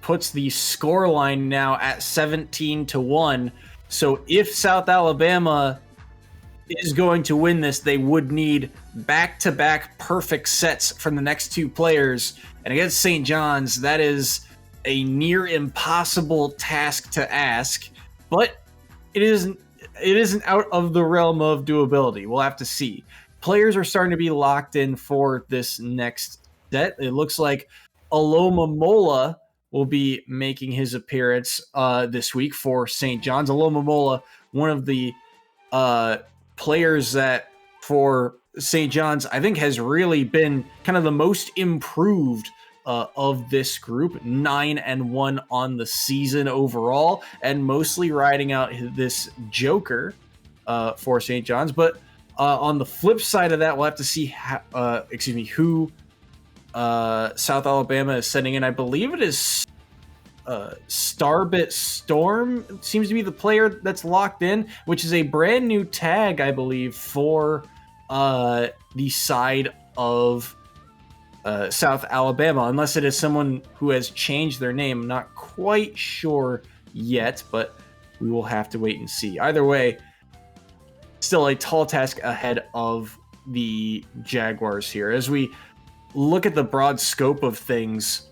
puts the score line now at 17-1. So if South Alabama is going to win this, they would need back-to-back perfect sets from the next two players. And against St. John's, that is a near impossible task to ask, but it isn't out of the realm of doability. We'll have to see. Players are starting to be locked in for this next set. It looks like Aloma Mola will be making his appearance this week for St. John's. Aloma Mola, one of the players that for St. John's I think has really been kind of the most improved of this group. 9-1 on the season overall, and mostly riding out this Joker for St. John's. But on the flip side of that, we'll have to see who South Alabama is sending in. I believe it is Starbit Storm seems to be the player that's locked in, which is a brand new tag, I believe, for the side of South Alabama, unless it is someone who has changed their name. I'm not quite sure yet, but we will have to wait and see. Either way, still a tall task ahead of the Jaguars here. As we look at the broad scope of things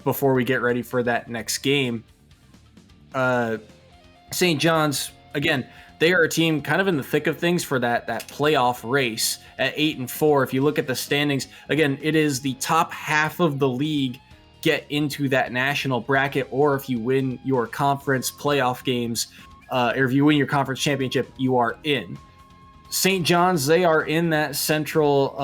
before we get ready for that next game, St. John's, again, they are a team kind of in the thick of things for that playoff race at 8-4. If you look at the standings, again, it is the top half of the league get into that national bracket, or if you win your conference playoff games, or if you win your conference championship, you are in. St. John's, they are in that central,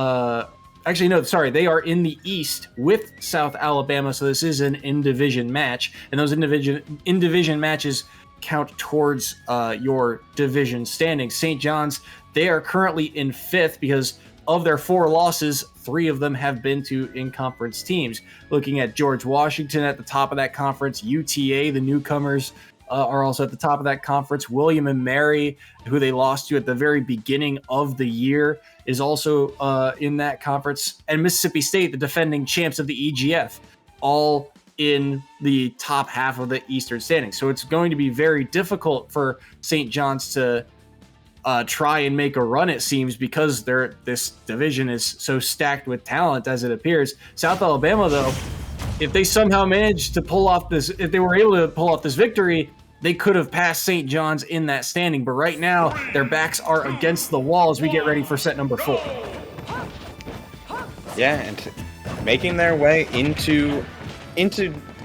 they are in the East with South Alabama, so this is an in-division match, and those in-division matches count towards your division standings. St. John's, they are currently in 5th because of their 4 losses, 3 of them have been to in-conference teams. Looking at George Washington at the top of that conference, UTA, the newcomers, are also at the top of that conference. William and Mary, who they lost to at the very beginning of the year, is also in that conference. And Mississippi State, the defending champs of the EGF, all in the top half of the Eastern standings. So it's going to be very difficult for St. John's to try and make a run, it seems, because this division is so stacked with talent as it appears. South Alabama, though, if they somehow managed to pull off this, if they were able to pull off this victory, they could have passed St. John's in that standing. But right now, their backs are against the wall as we get ready for set number 4. Yeah, and making their way into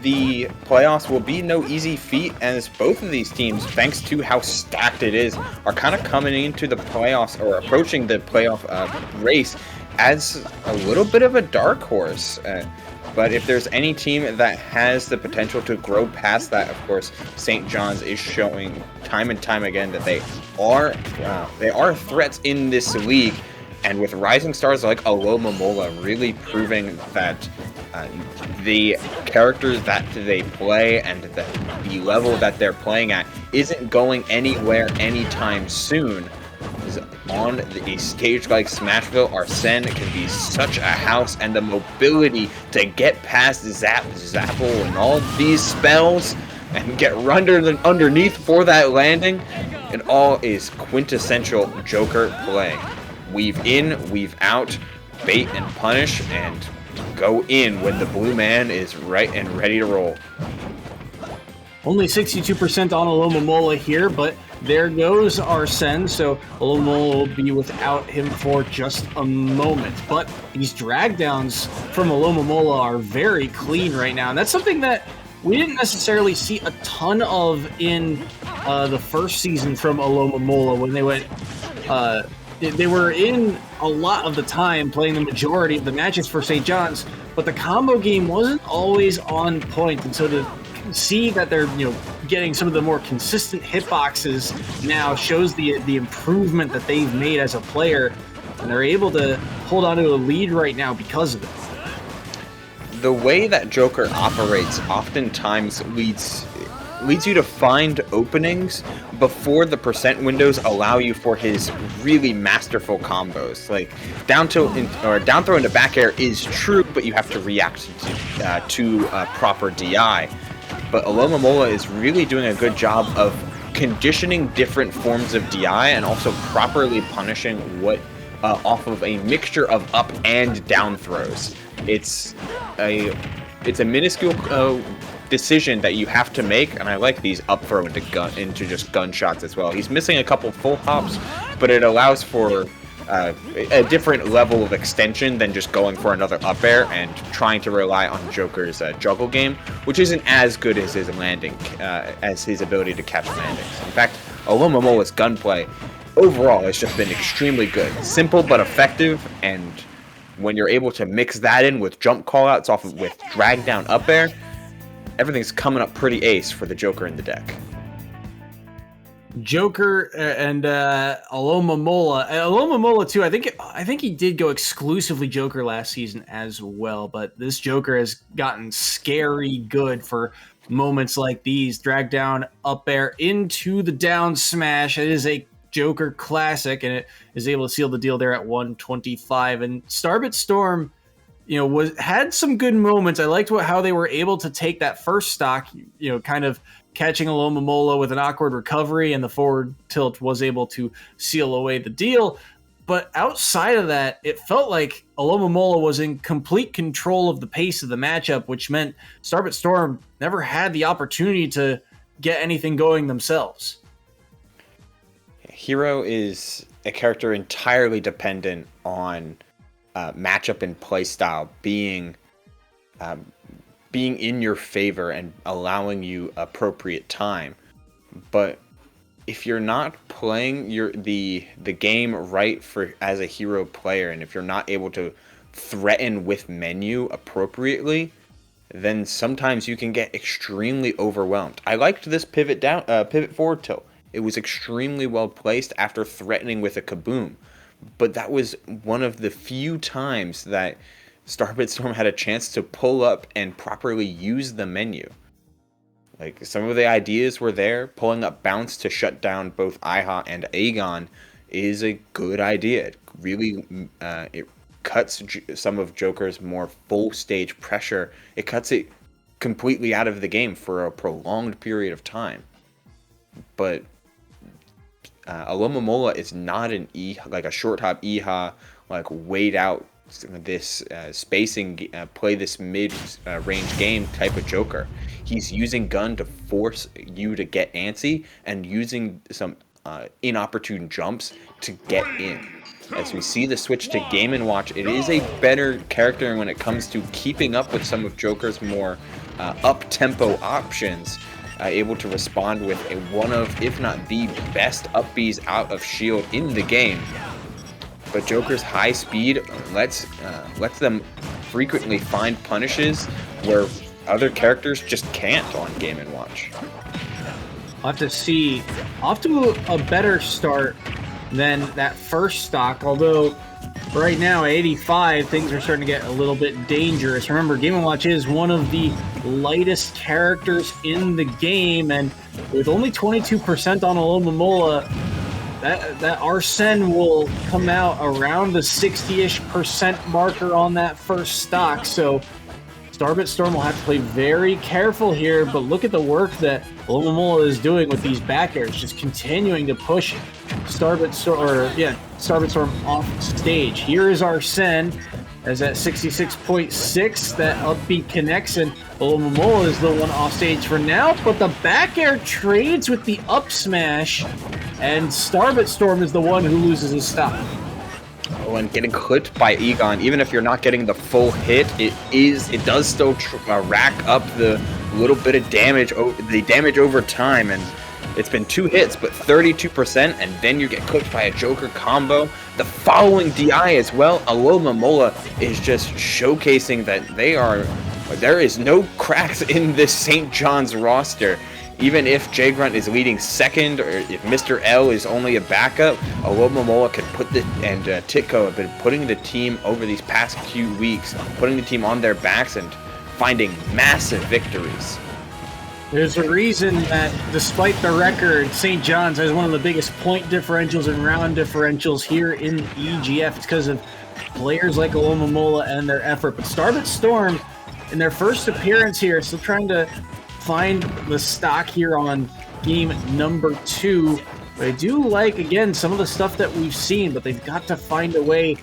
the playoffs will be no easy feat, as both of these teams, thanks to how stacked it is, are kind of coming into the playoffs or approaching the playoff race as a little bit of a dark horse. But if there's any team that has the potential to grow past that, of course, St. John's is showing time and time again that they are threats in this league. And with rising stars like Aloma Mola really proving that the characters that they play and the level that they're playing at isn't going anywhere anytime soon. On a stage like Smashville, Arsene can be such a house, and the mobility to get past Zapple and all these spells and get underneath for that landing, it all is quintessential Joker play. Weave in, weave out, bait and punish, and go in when the blue man is right and ready to roll. Only 62% on Aloma Mola here, but there goes Arsene, so Aloma Mola will be without him for just a moment. But these drag downs from Aloma Mola are very clean right now, and that's something that we didn't necessarily see a ton of in the first season from Aloma Mola when they went. They were in a lot of the time playing the majority of the matches for St. John's, but the combo game wasn't always on point, and so to see that they're getting some of the more consistent hitboxes now shows the improvement that they've made as a player, and they're able to hold on to a lead right now because of it. The way that Joker operates oftentimes leads you to find openings before the percent windows allow you for his really masterful combos. Like down throw into back air is true, but you have to react to proper DI. But Aloma Mola is really doing a good job of conditioning different forms of DI and also properly punishing what off of a mixture of up and down throws. It's a minuscule decision that you have to make, and I like these up throw into just gunshots as well. He's missing a couple full hops, but it allows for a different level of extension than just going for another up air and trying to rely on Joker's juggle game, which isn't as good as his landing, as his ability to catch landings. In fact, Aloma Mola's gunplay overall has just been extremely good. Simple but effective, and when you're able to mix that in with jump callouts with drag down up air, everything's coming up pretty ace for the Joker in the deck. Joker and Alomomola. Alomomola too. I think he did go exclusively Joker last season as well, but this Joker has gotten scary good for moments like these. Drag down up air into the down smash. It is a Joker classic, and it is able to seal the deal there at 125. And Starbit Storm, had some good moments. I liked how they were able to take that first stock, kind of catching Alomomola with an awkward recovery, and the forward tilt was able to seal away the deal. But outside of that, it felt like Alomomola was in complete control of the pace of the matchup, which meant Starbit Storm never had the opportunity to get anything going themselves. Hero is a character entirely dependent on matchup and playstyle being in your favor and allowing you appropriate time. But if you're not playing the game right as a hero player, and if you're not able to threaten with menu appropriately, then sometimes you can get extremely overwhelmed. I liked this pivot forward tilt. It was extremely well placed after threatening with a kaboom. But that was one of the few times that Starbit Storm had a chance to pull up and properly use the menu. Like, some of the ideas were there. Pulling up bounce to shut down both Iha and Aegon is a good idea. It really it cuts some of Joker's more full stage pressure. It cuts it completely out of the game for a prolonged period of time. But Alomomola is not like a short hop Iha, like wait out this spacing, play this mid range game type of Joker. He's using gun to force you to get antsy and using some inopportune jumps to get in. As we see the switch to Game & Watch, it is a better character when it comes to keeping up with some of Joker's more up-tempo options, able to respond with one of, if not the best up Bs out of shield in the game. But Joker's high speed lets them frequently find punishes where other characters just can't on Game & Watch. I'll have to see. Off to a better start than that first stock, although right now at 85, things are starting to get a little bit dangerous. Remember, Game & Watch is one of the lightest characters in the game, and with only 22% on Alomomola, that Arsene will come out around the 60-ish% marker on that first stock. So Starbit Storm will have to play very careful here, but look at the work that Alomomola is doing with these back airs, just continuing to push Starbit Storm off stage. Here is Arsene, as at 66.6, that upbeat connects, and Alomomola is the one off stage for now, but the back air trades with the up smash, and Starbit Storm is the one who loses his stock. Oh, and getting clipped by Aegon, even if you're not getting the full hit, it does still rack up the little bit of damage, the damage over time, and it's been 2 hits, but 32%, and then you get clipped by a Joker combo. The following DI as well. Alomomola is just showcasing that there is no cracks in this St. John's roster. Even if J Grunt is leading second, or if Mr. L is only a backup, Alomomola can and Titco have been putting the team over these past few weeks, putting the team on their backs and finding massive victories. There's a reason that, despite the record, St. John's has one of the biggest point differentials and round differentials here in EGF. It's because of players like Alomomola and their effort. But Starbit Storm, in their first appearance here, still trying to find the stock here on game number 2. But I do like, again, some of the stuff that we've seen, but they've got to find a way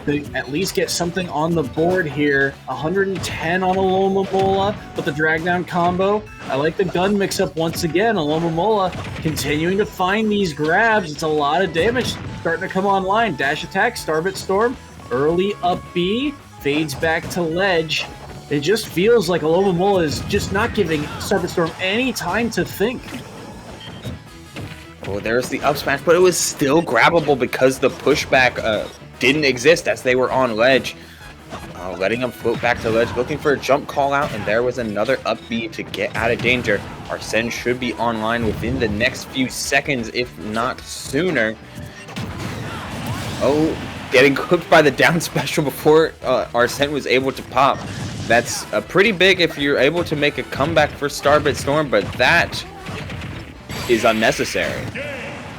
to at least get something on the board here. 110 on Alomomola, but the drag down combo. I like the gun mix up once again. Alomomola continuing to find these grabs. It's a lot of damage starting to come online. Dash attack, Starbit Storm, early up B, fades back to ledge. It just feels like Alomomola is just not giving Starbit Storm any time to think. Oh, there's the up smash, but it was still grabbable because the pushback didn't exist as they were on ledge. Letting him float back to ledge, looking for a jump call out, and there was another up B to get out of danger. Arsene should be online within the next few seconds, if not sooner. Oh, getting cooked by the down special before Arsene was able to pop. That's pretty big if you're able to make a comeback for Starbit Storm, but that is unnecessary.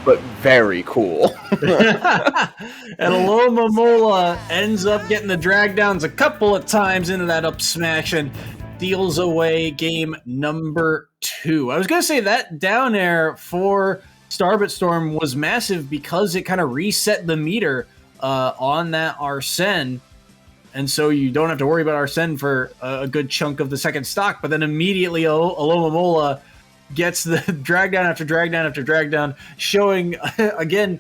But very cool. And Alomomola ends up getting the drag downs a couple of times into that up smash and deals away game number 2. I was going to say that down air for Starbit Storm was massive because it kind of reset the meter on that Arsene. And so you don't have to worry about Arsene for a good chunk of the second stock. But then immediately Alomomola gets the drag down after drag down after drag down, showing again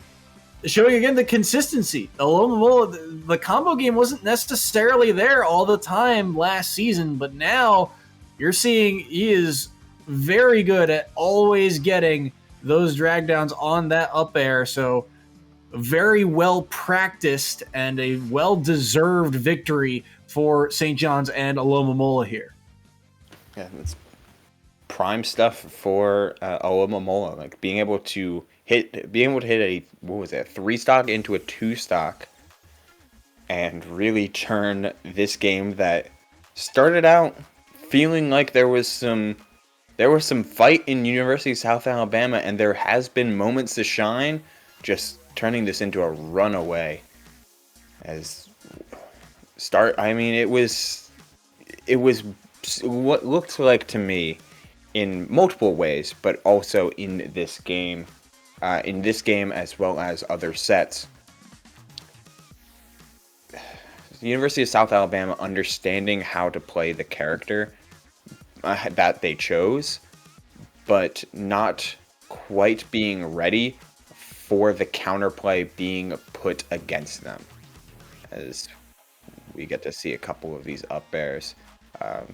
the consistency. Alomomola, the combo game wasn't necessarily there all the time last season, but now you're seeing he is very good at always getting those drag downs on that up air. So very well practiced and a well-deserved victory for St. John's and Alomomola here. Yeah, that's prime stuff for Alomomola. Like being able to hit a 3 stock into a 2 stock, and really turn this game that started out feeling like there was some fight in University of South Alabama, and there has been moments to shine, just turning this into a runaway. It was what looked like to me in multiple ways, but also in this game as well as other sets. The University of South Alabama understanding how to play the character that they chose, but not quite being ready for the counterplay being put against them, as we get to see a couple of these up airs.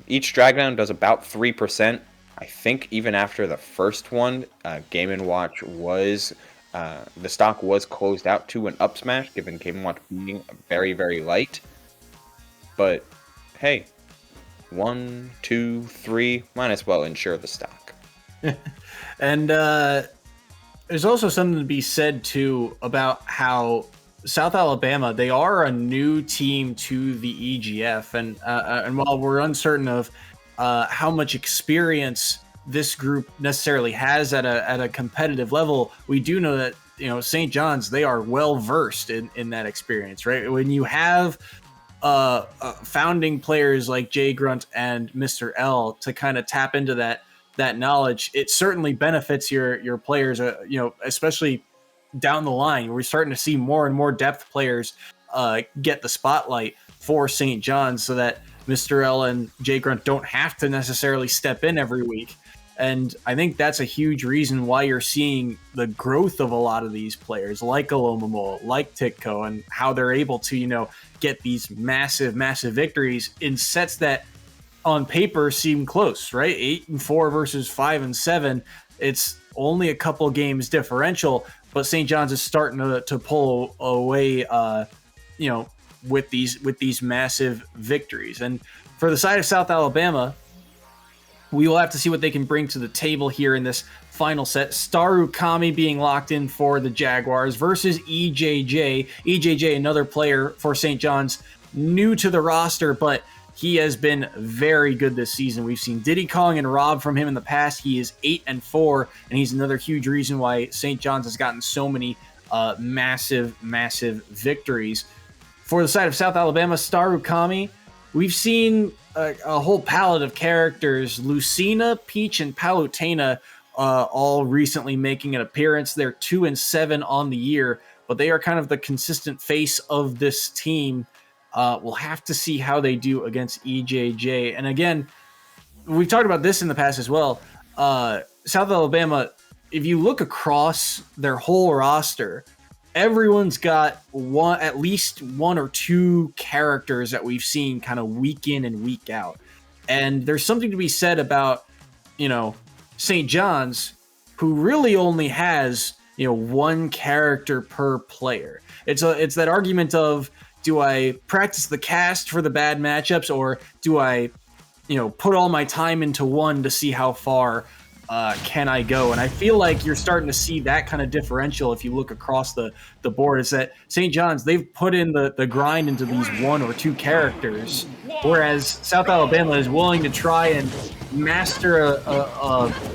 Each drag down does about 3%. I think even after the first one, Game & Watch was the stock was closed out to an up smash, given Game & Watch being very, very light. But hey, 1, 2, 3, might as well insure the stock. And there's also something to be said too about how South Alabama, they are a new team to the EGF, and while we're uncertain of how much experience this group necessarily has at a competitive level, we do know that St. John's, they are well versed in that experience, right? When you have founding players like Jay Grunt and Mr. L to kind of tap into that knowledge, it certainly benefits your players, especially down the line. We're starting to see more and more depth players get the spotlight for St. John's, so that Mr. L and Jay Grunt don't have to necessarily step in every week. And I think that's a huge reason why you're seeing the growth of a lot of these players like Alomomola, like Titco, and how they're able to, get these massive, massive victories in sets that on paper seem close, right? 8-4 versus 5-7. It's only a couple games differential, but St. John's is starting to pull away, with these massive victories. And for the side of South Alabama, we will have to see what they can bring to the table here in this final set. Starukami being locked in for the Jaguars versus EJJ. EJJ, another player for St. John's, new to the roster, but he has been very good this season. We've seen Diddy Kong and Rob from him in the past. He is 8-4, and he's another huge reason why St. John's has gotten so many massive, massive victories. For the side of South Alabama, Starukami, we've seen a whole palette of characters. Lucina, Peach, and Palutena all recently making an appearance. They're 2-7 on the year, but they are kind of the consistent face of this team. We'll have to see how they do against EJJ. And again, we've talked about this in the past as well. South Alabama, if you look across their whole roster, everyone's got at least one or two characters that we've seen kind of week in and week out. And there's something to be said about, St. John's, who really only has, one character per player. It's that argument of, do I practice the cast for the bad matchups, or do I, put all my time into one to see how far can I go? And I feel like you're starting to see that kind of differential if you look across the board. Is that St. John's, they've put in the grind into these 1 or 2 characters, whereas South Alabama is willing to try and master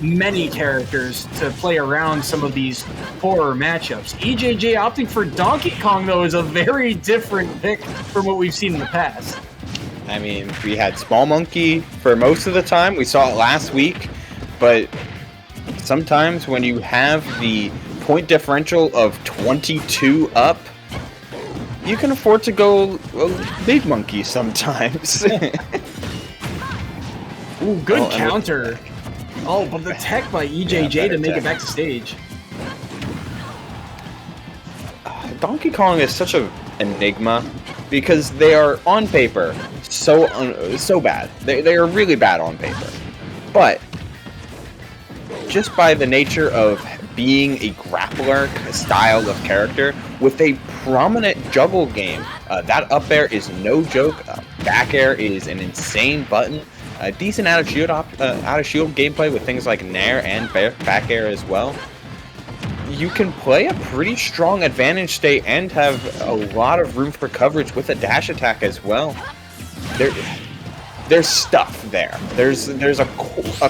many characters to play around some of these poorer matchups. EJJ opting for Donkey Kong, though, is a very different pick from what we've seen in the past. I mean, we had Small Monkey for most of the time. We saw it last week. But sometimes when you have the point differential of 22 up, you can afford to go Big Monkey sometimes. Ooh, good counter. Oh, but the tech by EJJ to make it back to stage. Donkey Kong is such an enigma because they are on paper so bad. They are really bad on paper. But just by the nature of being a grappler style of character with a prominent juggle game, that up air is no joke. Back air is an insane button. A decent out of shield gameplay with things like nair and back air as well. You can play a pretty strong advantage state and have a lot of room for coverage with a dash attack as well. There's stuff there. There's a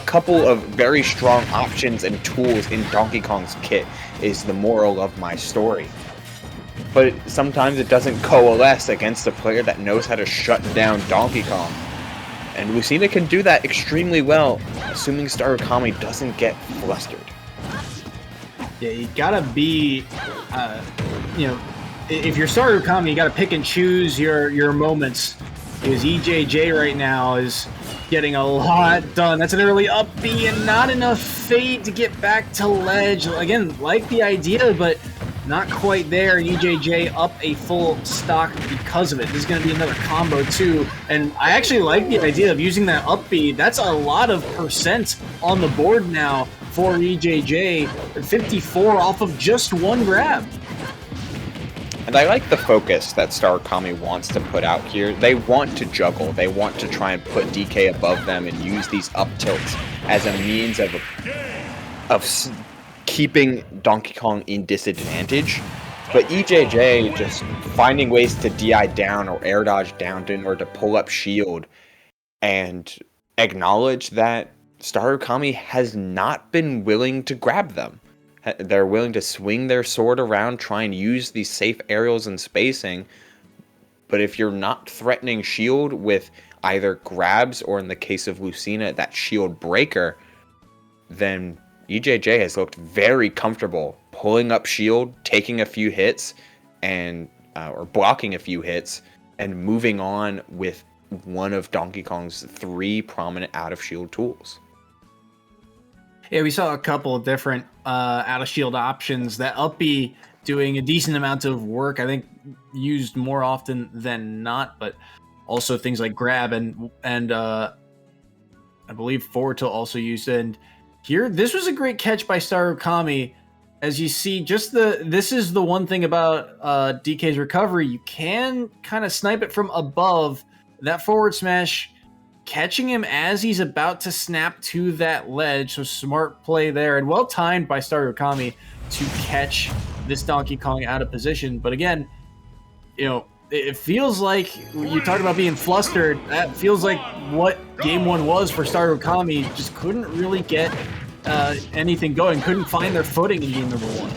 couple of very strong options and tools in Donkey Kong's kit is the moral of my story. But sometimes it doesn't coalesce against a player that knows how to shut down Donkey Kong. And Lucina can do that extremely well, assuming Starukami doesn't get flustered. Yeah, you gotta be, if you're Starukami, you gotta pick and choose your moments. Because EJJ right now is getting a lot done. That's an early up B and not enough fade to get back to ledge. Again, like the idea, but not quite there. EJJ up a full stock because of it. This is going to be another combo too. And I actually like the idea of using that up B. That's a lot of percent on the board now for EJJ. 54 off of just 1 grab. And I like the focus that Starukami wants to put out here. They want to juggle. They want to try and put DK above them and use these up tilts as a means of keeping Donkey Kong in disadvantage. But EJJ just finding ways to DI down or air dodge down in order to pull up shield and acknowledge that Starukami has not been willing to grab them. They're willing to swing their sword around, try and use these safe aerials and spacing. But if you're not threatening shield with either grabs or, in the case of Lucina, that shield breaker, then EJJ has looked very comfortable pulling up shield, taking a few hits, and or blocking a few hits, and moving on with one of Donkey Kong's 3 prominent out-of-shield tools. Yeah, we saw a couple of different out-of-shield options. That up B doing a decent amount of work, I think used more often than not, but also things like grab and I believe forward tilt also used. And here, this was a great catch by Starukami. As you see, this is the one thing about DK's recovery. You can kind of snipe it from above. That forward smash catching him as he's about to snap to that ledge. So smart play there and well timed by Starukami to catch this Donkey Kong out of position. But again, it feels like you talked about being flustered. That feels like what game 1 was for Starukami. Just couldn't really get anything going. Couldn't find their footing in game number 1.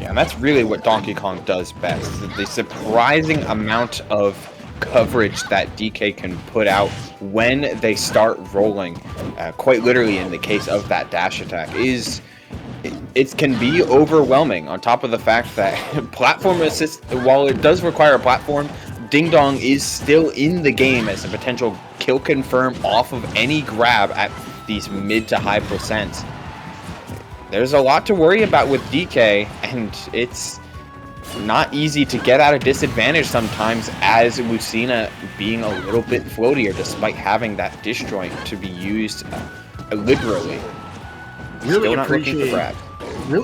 Yeah, and that's really what Donkey Kong does best. The surprising amount of coverage that DK can put out when they start rolling, quite literally in the case of that dash attack, it can be overwhelming, on top of the fact that platform assist, while it does require a platform, Ding Dong is still in the game as a potential kill confirm off of any grab at these mid to high percents. There's a lot to worry about with DK, and it's not easy to get out of disadvantage sometimes, as Lucina being a little bit floatier despite having that disjoint to be used liberally. Really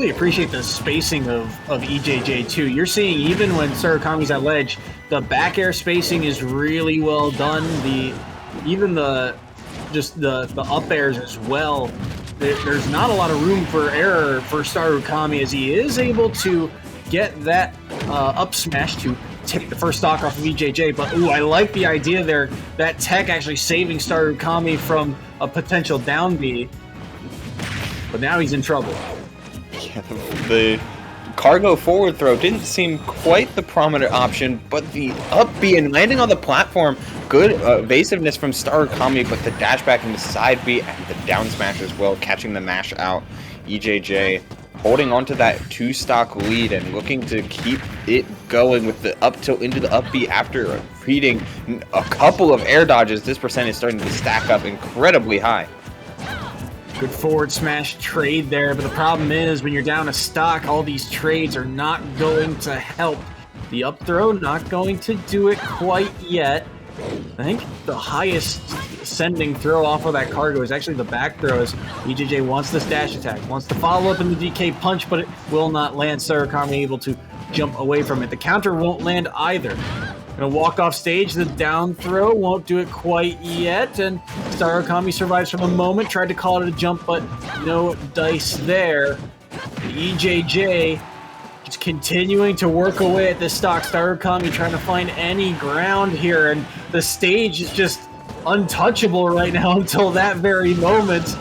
appreciate the spacing of EJJ too. You're seeing even when Starukami's at ledge, the back air spacing is really well done. The up airs as well. there's not a lot of room for error for Starukami, as he is able to get that up smash to take the first stock off of EJJ. But I like the idea there, that tech actually saving Starukami from a potential down B. But now he's in trouble. Yeah, the cargo forward throw didn't seem quite the prominent option, but the up B and landing on the platform, good evasiveness from Starukami, but the dash back and the side B and the down smash as well, catching the mash out. EJJ holding on to that 2-stock lead and looking to keep it going with the up tilt into the up B after reading a couple of air dodges. This percent is starting to stack up incredibly high. Good forward smash trade there, but the problem is when you're down a stock, all these trades are not going to help. The up throw not going to do it quite yet. I think the highest sending throw off of that cargo is actually the back throw, as EJJ wants this dash attack, wants to follow up in the DK punch, but it will not land. Starukami able to jump away from it. The counter won't land either. Gonna walk off stage, the down throw won't do it quite yet, and Starukami survives from a moment, tried to call it a jump, but no dice there. EJJ just continuing to work away at this stock. Starukami trying to find any ground here, and the stage is just untouchable right now until that very moment.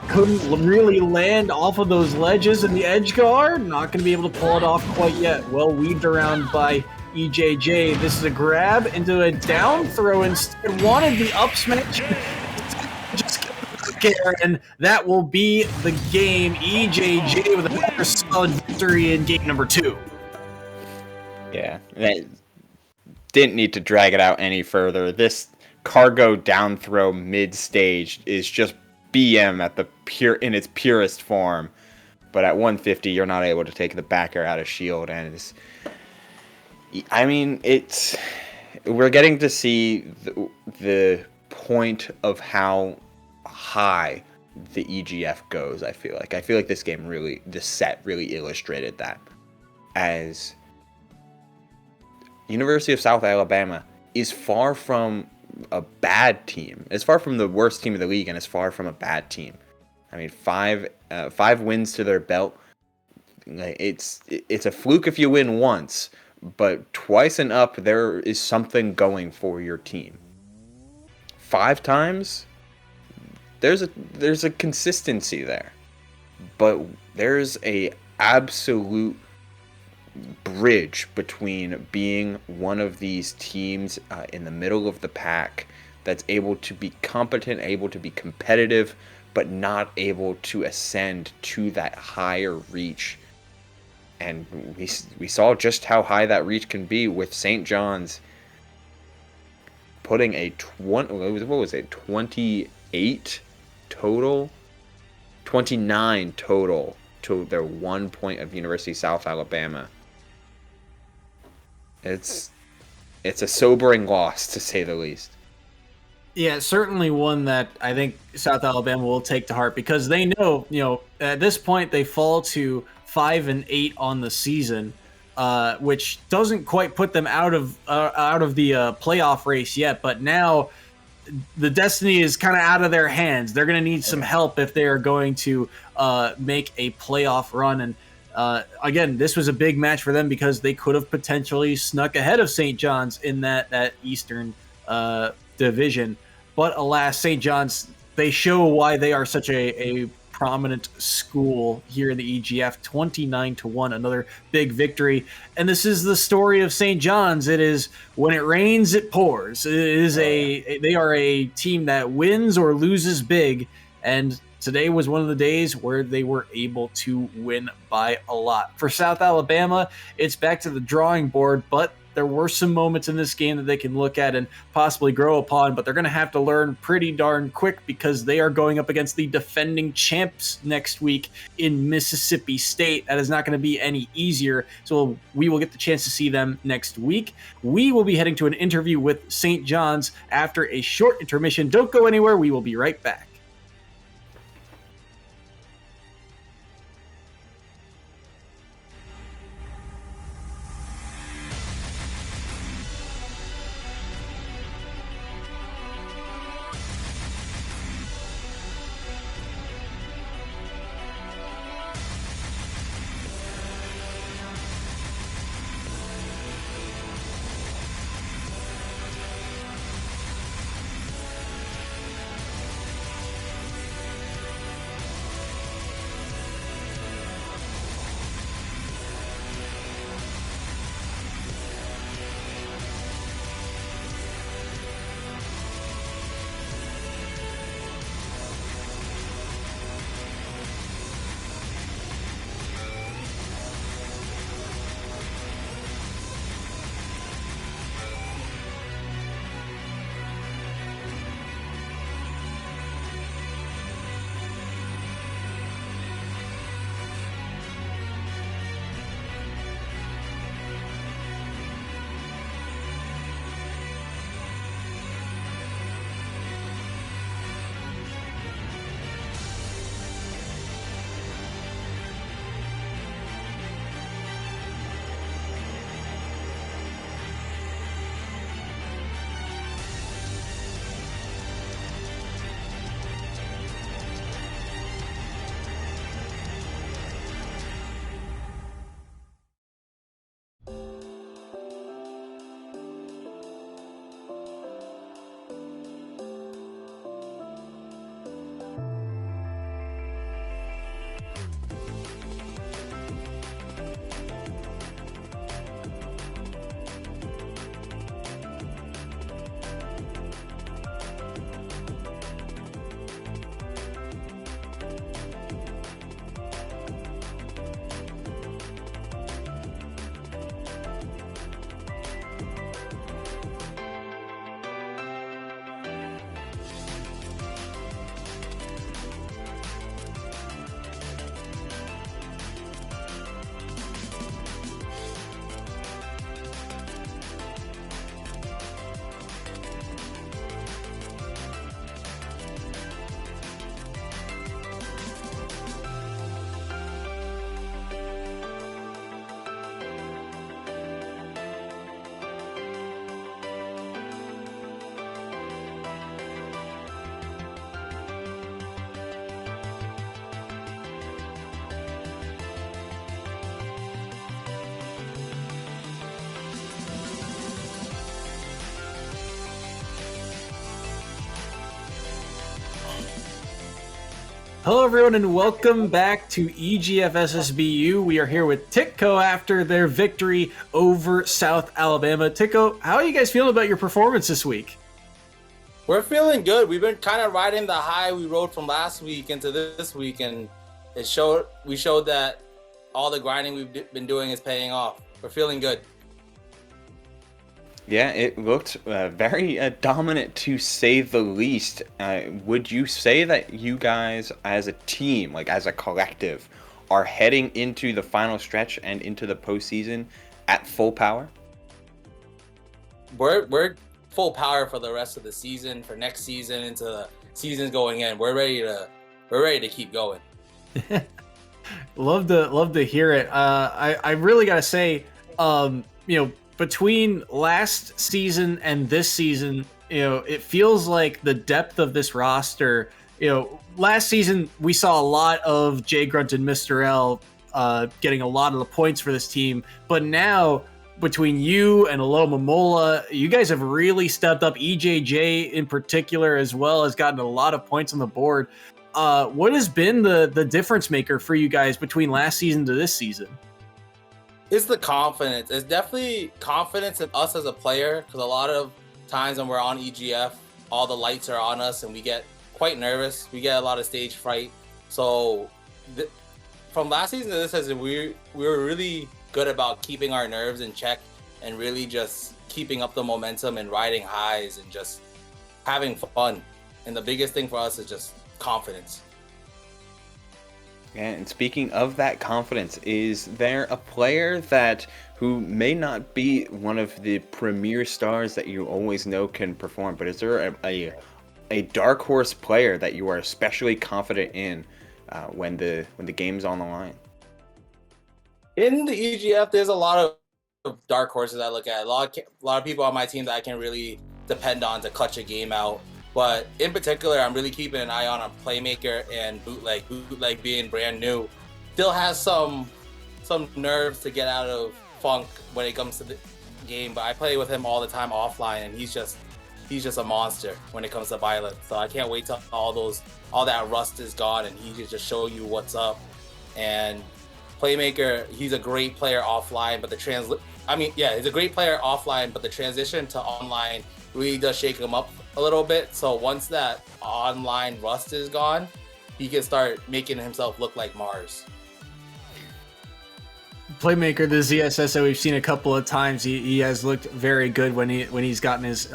Couldn't really land off of those ledges, and the edge guard not going to be able to pull it off quite yet. Well weaved around by EJJ. This is a grab into a down throw instead. Wanted the up smash. Just care, and that will be the game. EJJ with another solid victory in game number 2. Yeah, that didn't need to drag it out any further. This cargo down throw mid stage is just BM at the in its purest form. But at 150, you're not able to take the back air out of shield, and we're getting to see the point of how high the EGF goes. I feel like this game this set really illustrated that, as University of South Alabama is far from a bad team. It's far from the worst team of the league, and it's far from a bad team. I mean, five wins to their belt. It's a fluke if you win once, but twice and up, there is something going for your team. 5 times, there's a consistency there, but there's a absolute bridge between being one of these teams in the middle of the pack that's able to be competent, able to be competitive, but not able to ascend to that higher reach. And we saw just how high that reach can be with St. John's putting a 28 total, 29 total to their 1 point of University of South Alabama. It's a sobering loss, to say the least. Yeah, certainly one that I think South Alabama will take to heart, because they know, at this point they fall to 5-8 on the season, which doesn't quite put them out of the playoff race yet. But now the destiny is kind of out of their hands. They're going to need some help if they are going to make a playoff run. And again, this was a big match for them because they could have potentially snuck ahead of St. John's in that Eastern division. But alas, St. John's, they show why they are such a prominent school here in the EGF. 29-1, another big victory. And this is the story of St. John's. It is when it rains, it pours. It is they are a team that wins or loses big, and today was one of the days where they were able to win by a lot. For South Alabama, it's back to the drawing board, but there were some moments in this game that they can look at and possibly grow upon, but they're going to have to learn pretty darn quick because they are going up against the defending champs next week in Mississippi State. That is not going to be any easier, so we will get the chance to see them next week. We will be heading to an interview with St. John's after a short intermission. Don't go anywhere. We will be right back. Hello, everyone, and welcome back to EGF SSBU. We are here with Titco after their victory over South Alabama. Titco, how are you guys feeling about your performance this week? We're feeling good. We've been kind of riding the high we rode from last week into this week, and we showed that all the grinding we've been doing is paying off. We're feeling good. Yeah, it looked very dominant to say the least. Would you say that you guys as a team, like as a collective, are heading into the final stretch and into the postseason at full power? We're full power for the rest of the season, for next season, into the seasons going in. We're ready to keep going. Love to hear it. I really gotta say, between last season and this season, it feels like the depth of this roster. Last season we saw a lot of Jay Grunt and Mr. L getting a lot of the points for this team, but now between you and Alo Momola, you guys have really stepped up. EJJ in particular as well has gotten a lot of points on the board. What has been the difference maker for you guys between last season to this season? It's the confidence. It's definitely confidence in us as a player, because a lot of times when we're on EGF, all the lights are on us and we get quite nervous. We get a lot of stage fright. So from last season to this season, we were really good about keeping our nerves in check and really just keeping up the momentum and riding highs and just having fun. And the biggest thing for us is just confidence. And speaking of that confidence, is there a player who may not be one of the premier stars that you always know can perform, but is there a dark horse player that you are especially confident in when the game's on the line? In the EGF, there's a lot of dark horses I look at. A lot of people on my team that I can really depend on to clutch a game out. But in particular, I'm really keeping an eye on a Playmaker and Bootleg. Bootleg being brand new, still has some nerves to get out of funk when it comes to the game. But I play with him all the time offline, and he's just a monster when it comes to violence. So I can't wait till all that rust is gone and he can just show you what's up. And Playmaker, he's a great player offline, but he's a great player offline, but the transition to online really does shake him up a little bit. So once that online rust is gone, he can start making himself look like Mars. Playmaker, the ZSS that we've seen a couple of times, he has looked very good when he's gotten his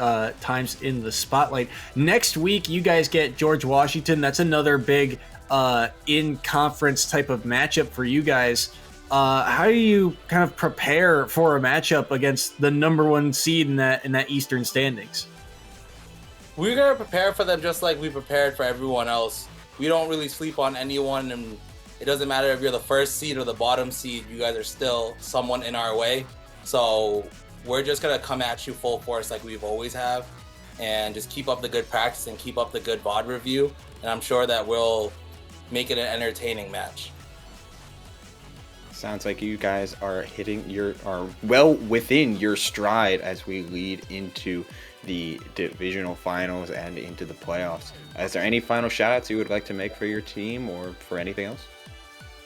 times in the spotlight. Next week, you guys get George Washington. That's another big in-conference type of matchup for you guys. How do you kind of prepare for a matchup against the number one seed in that Eastern standings? We're going to prepare for them just like we prepared for everyone else. We don't really sleep on anyone, and it doesn't matter if you're the first seed or the bottom seed, you guys are still someone in our way. So we're just going to come at you full force like we've always have, and just keep up the good practice and keep up the good VOD review. And I'm sure that we'll make it an entertaining match. Sounds like you guys are are well within your stride as we lead into the divisional finals and into the playoffs. Is there any final shout outs you would like to make for your team or for anything else?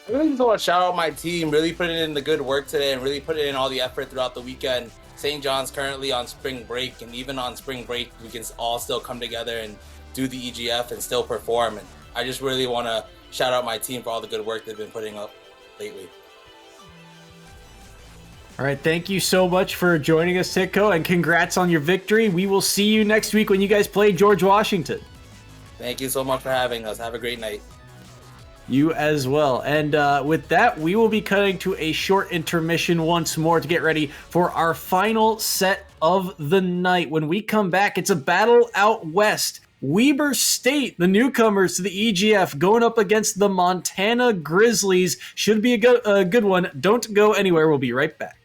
I really just want to shout out my team, really putting in the good work today and really putting in all the effort throughout the weekend. St. John's currently on spring break, and even on spring break, we can all still come together and do the EGF and still perform. And I just really want to shout out my team for all the good work they've been putting up lately. All right, thank you so much for joining us, Titco, and congrats on your victory. We will see you next week when you guys play George Washington. Thank you so much for having us. Have a great night. You as well. And with that, we will be cutting to a short intermission once more to get ready for our final set of the night. When we come back, it's a battle out west. Weber State, the newcomers to the EGF, going up against the Montana Grizzlies. Should be a good one. Don't go anywhere. We'll be right back.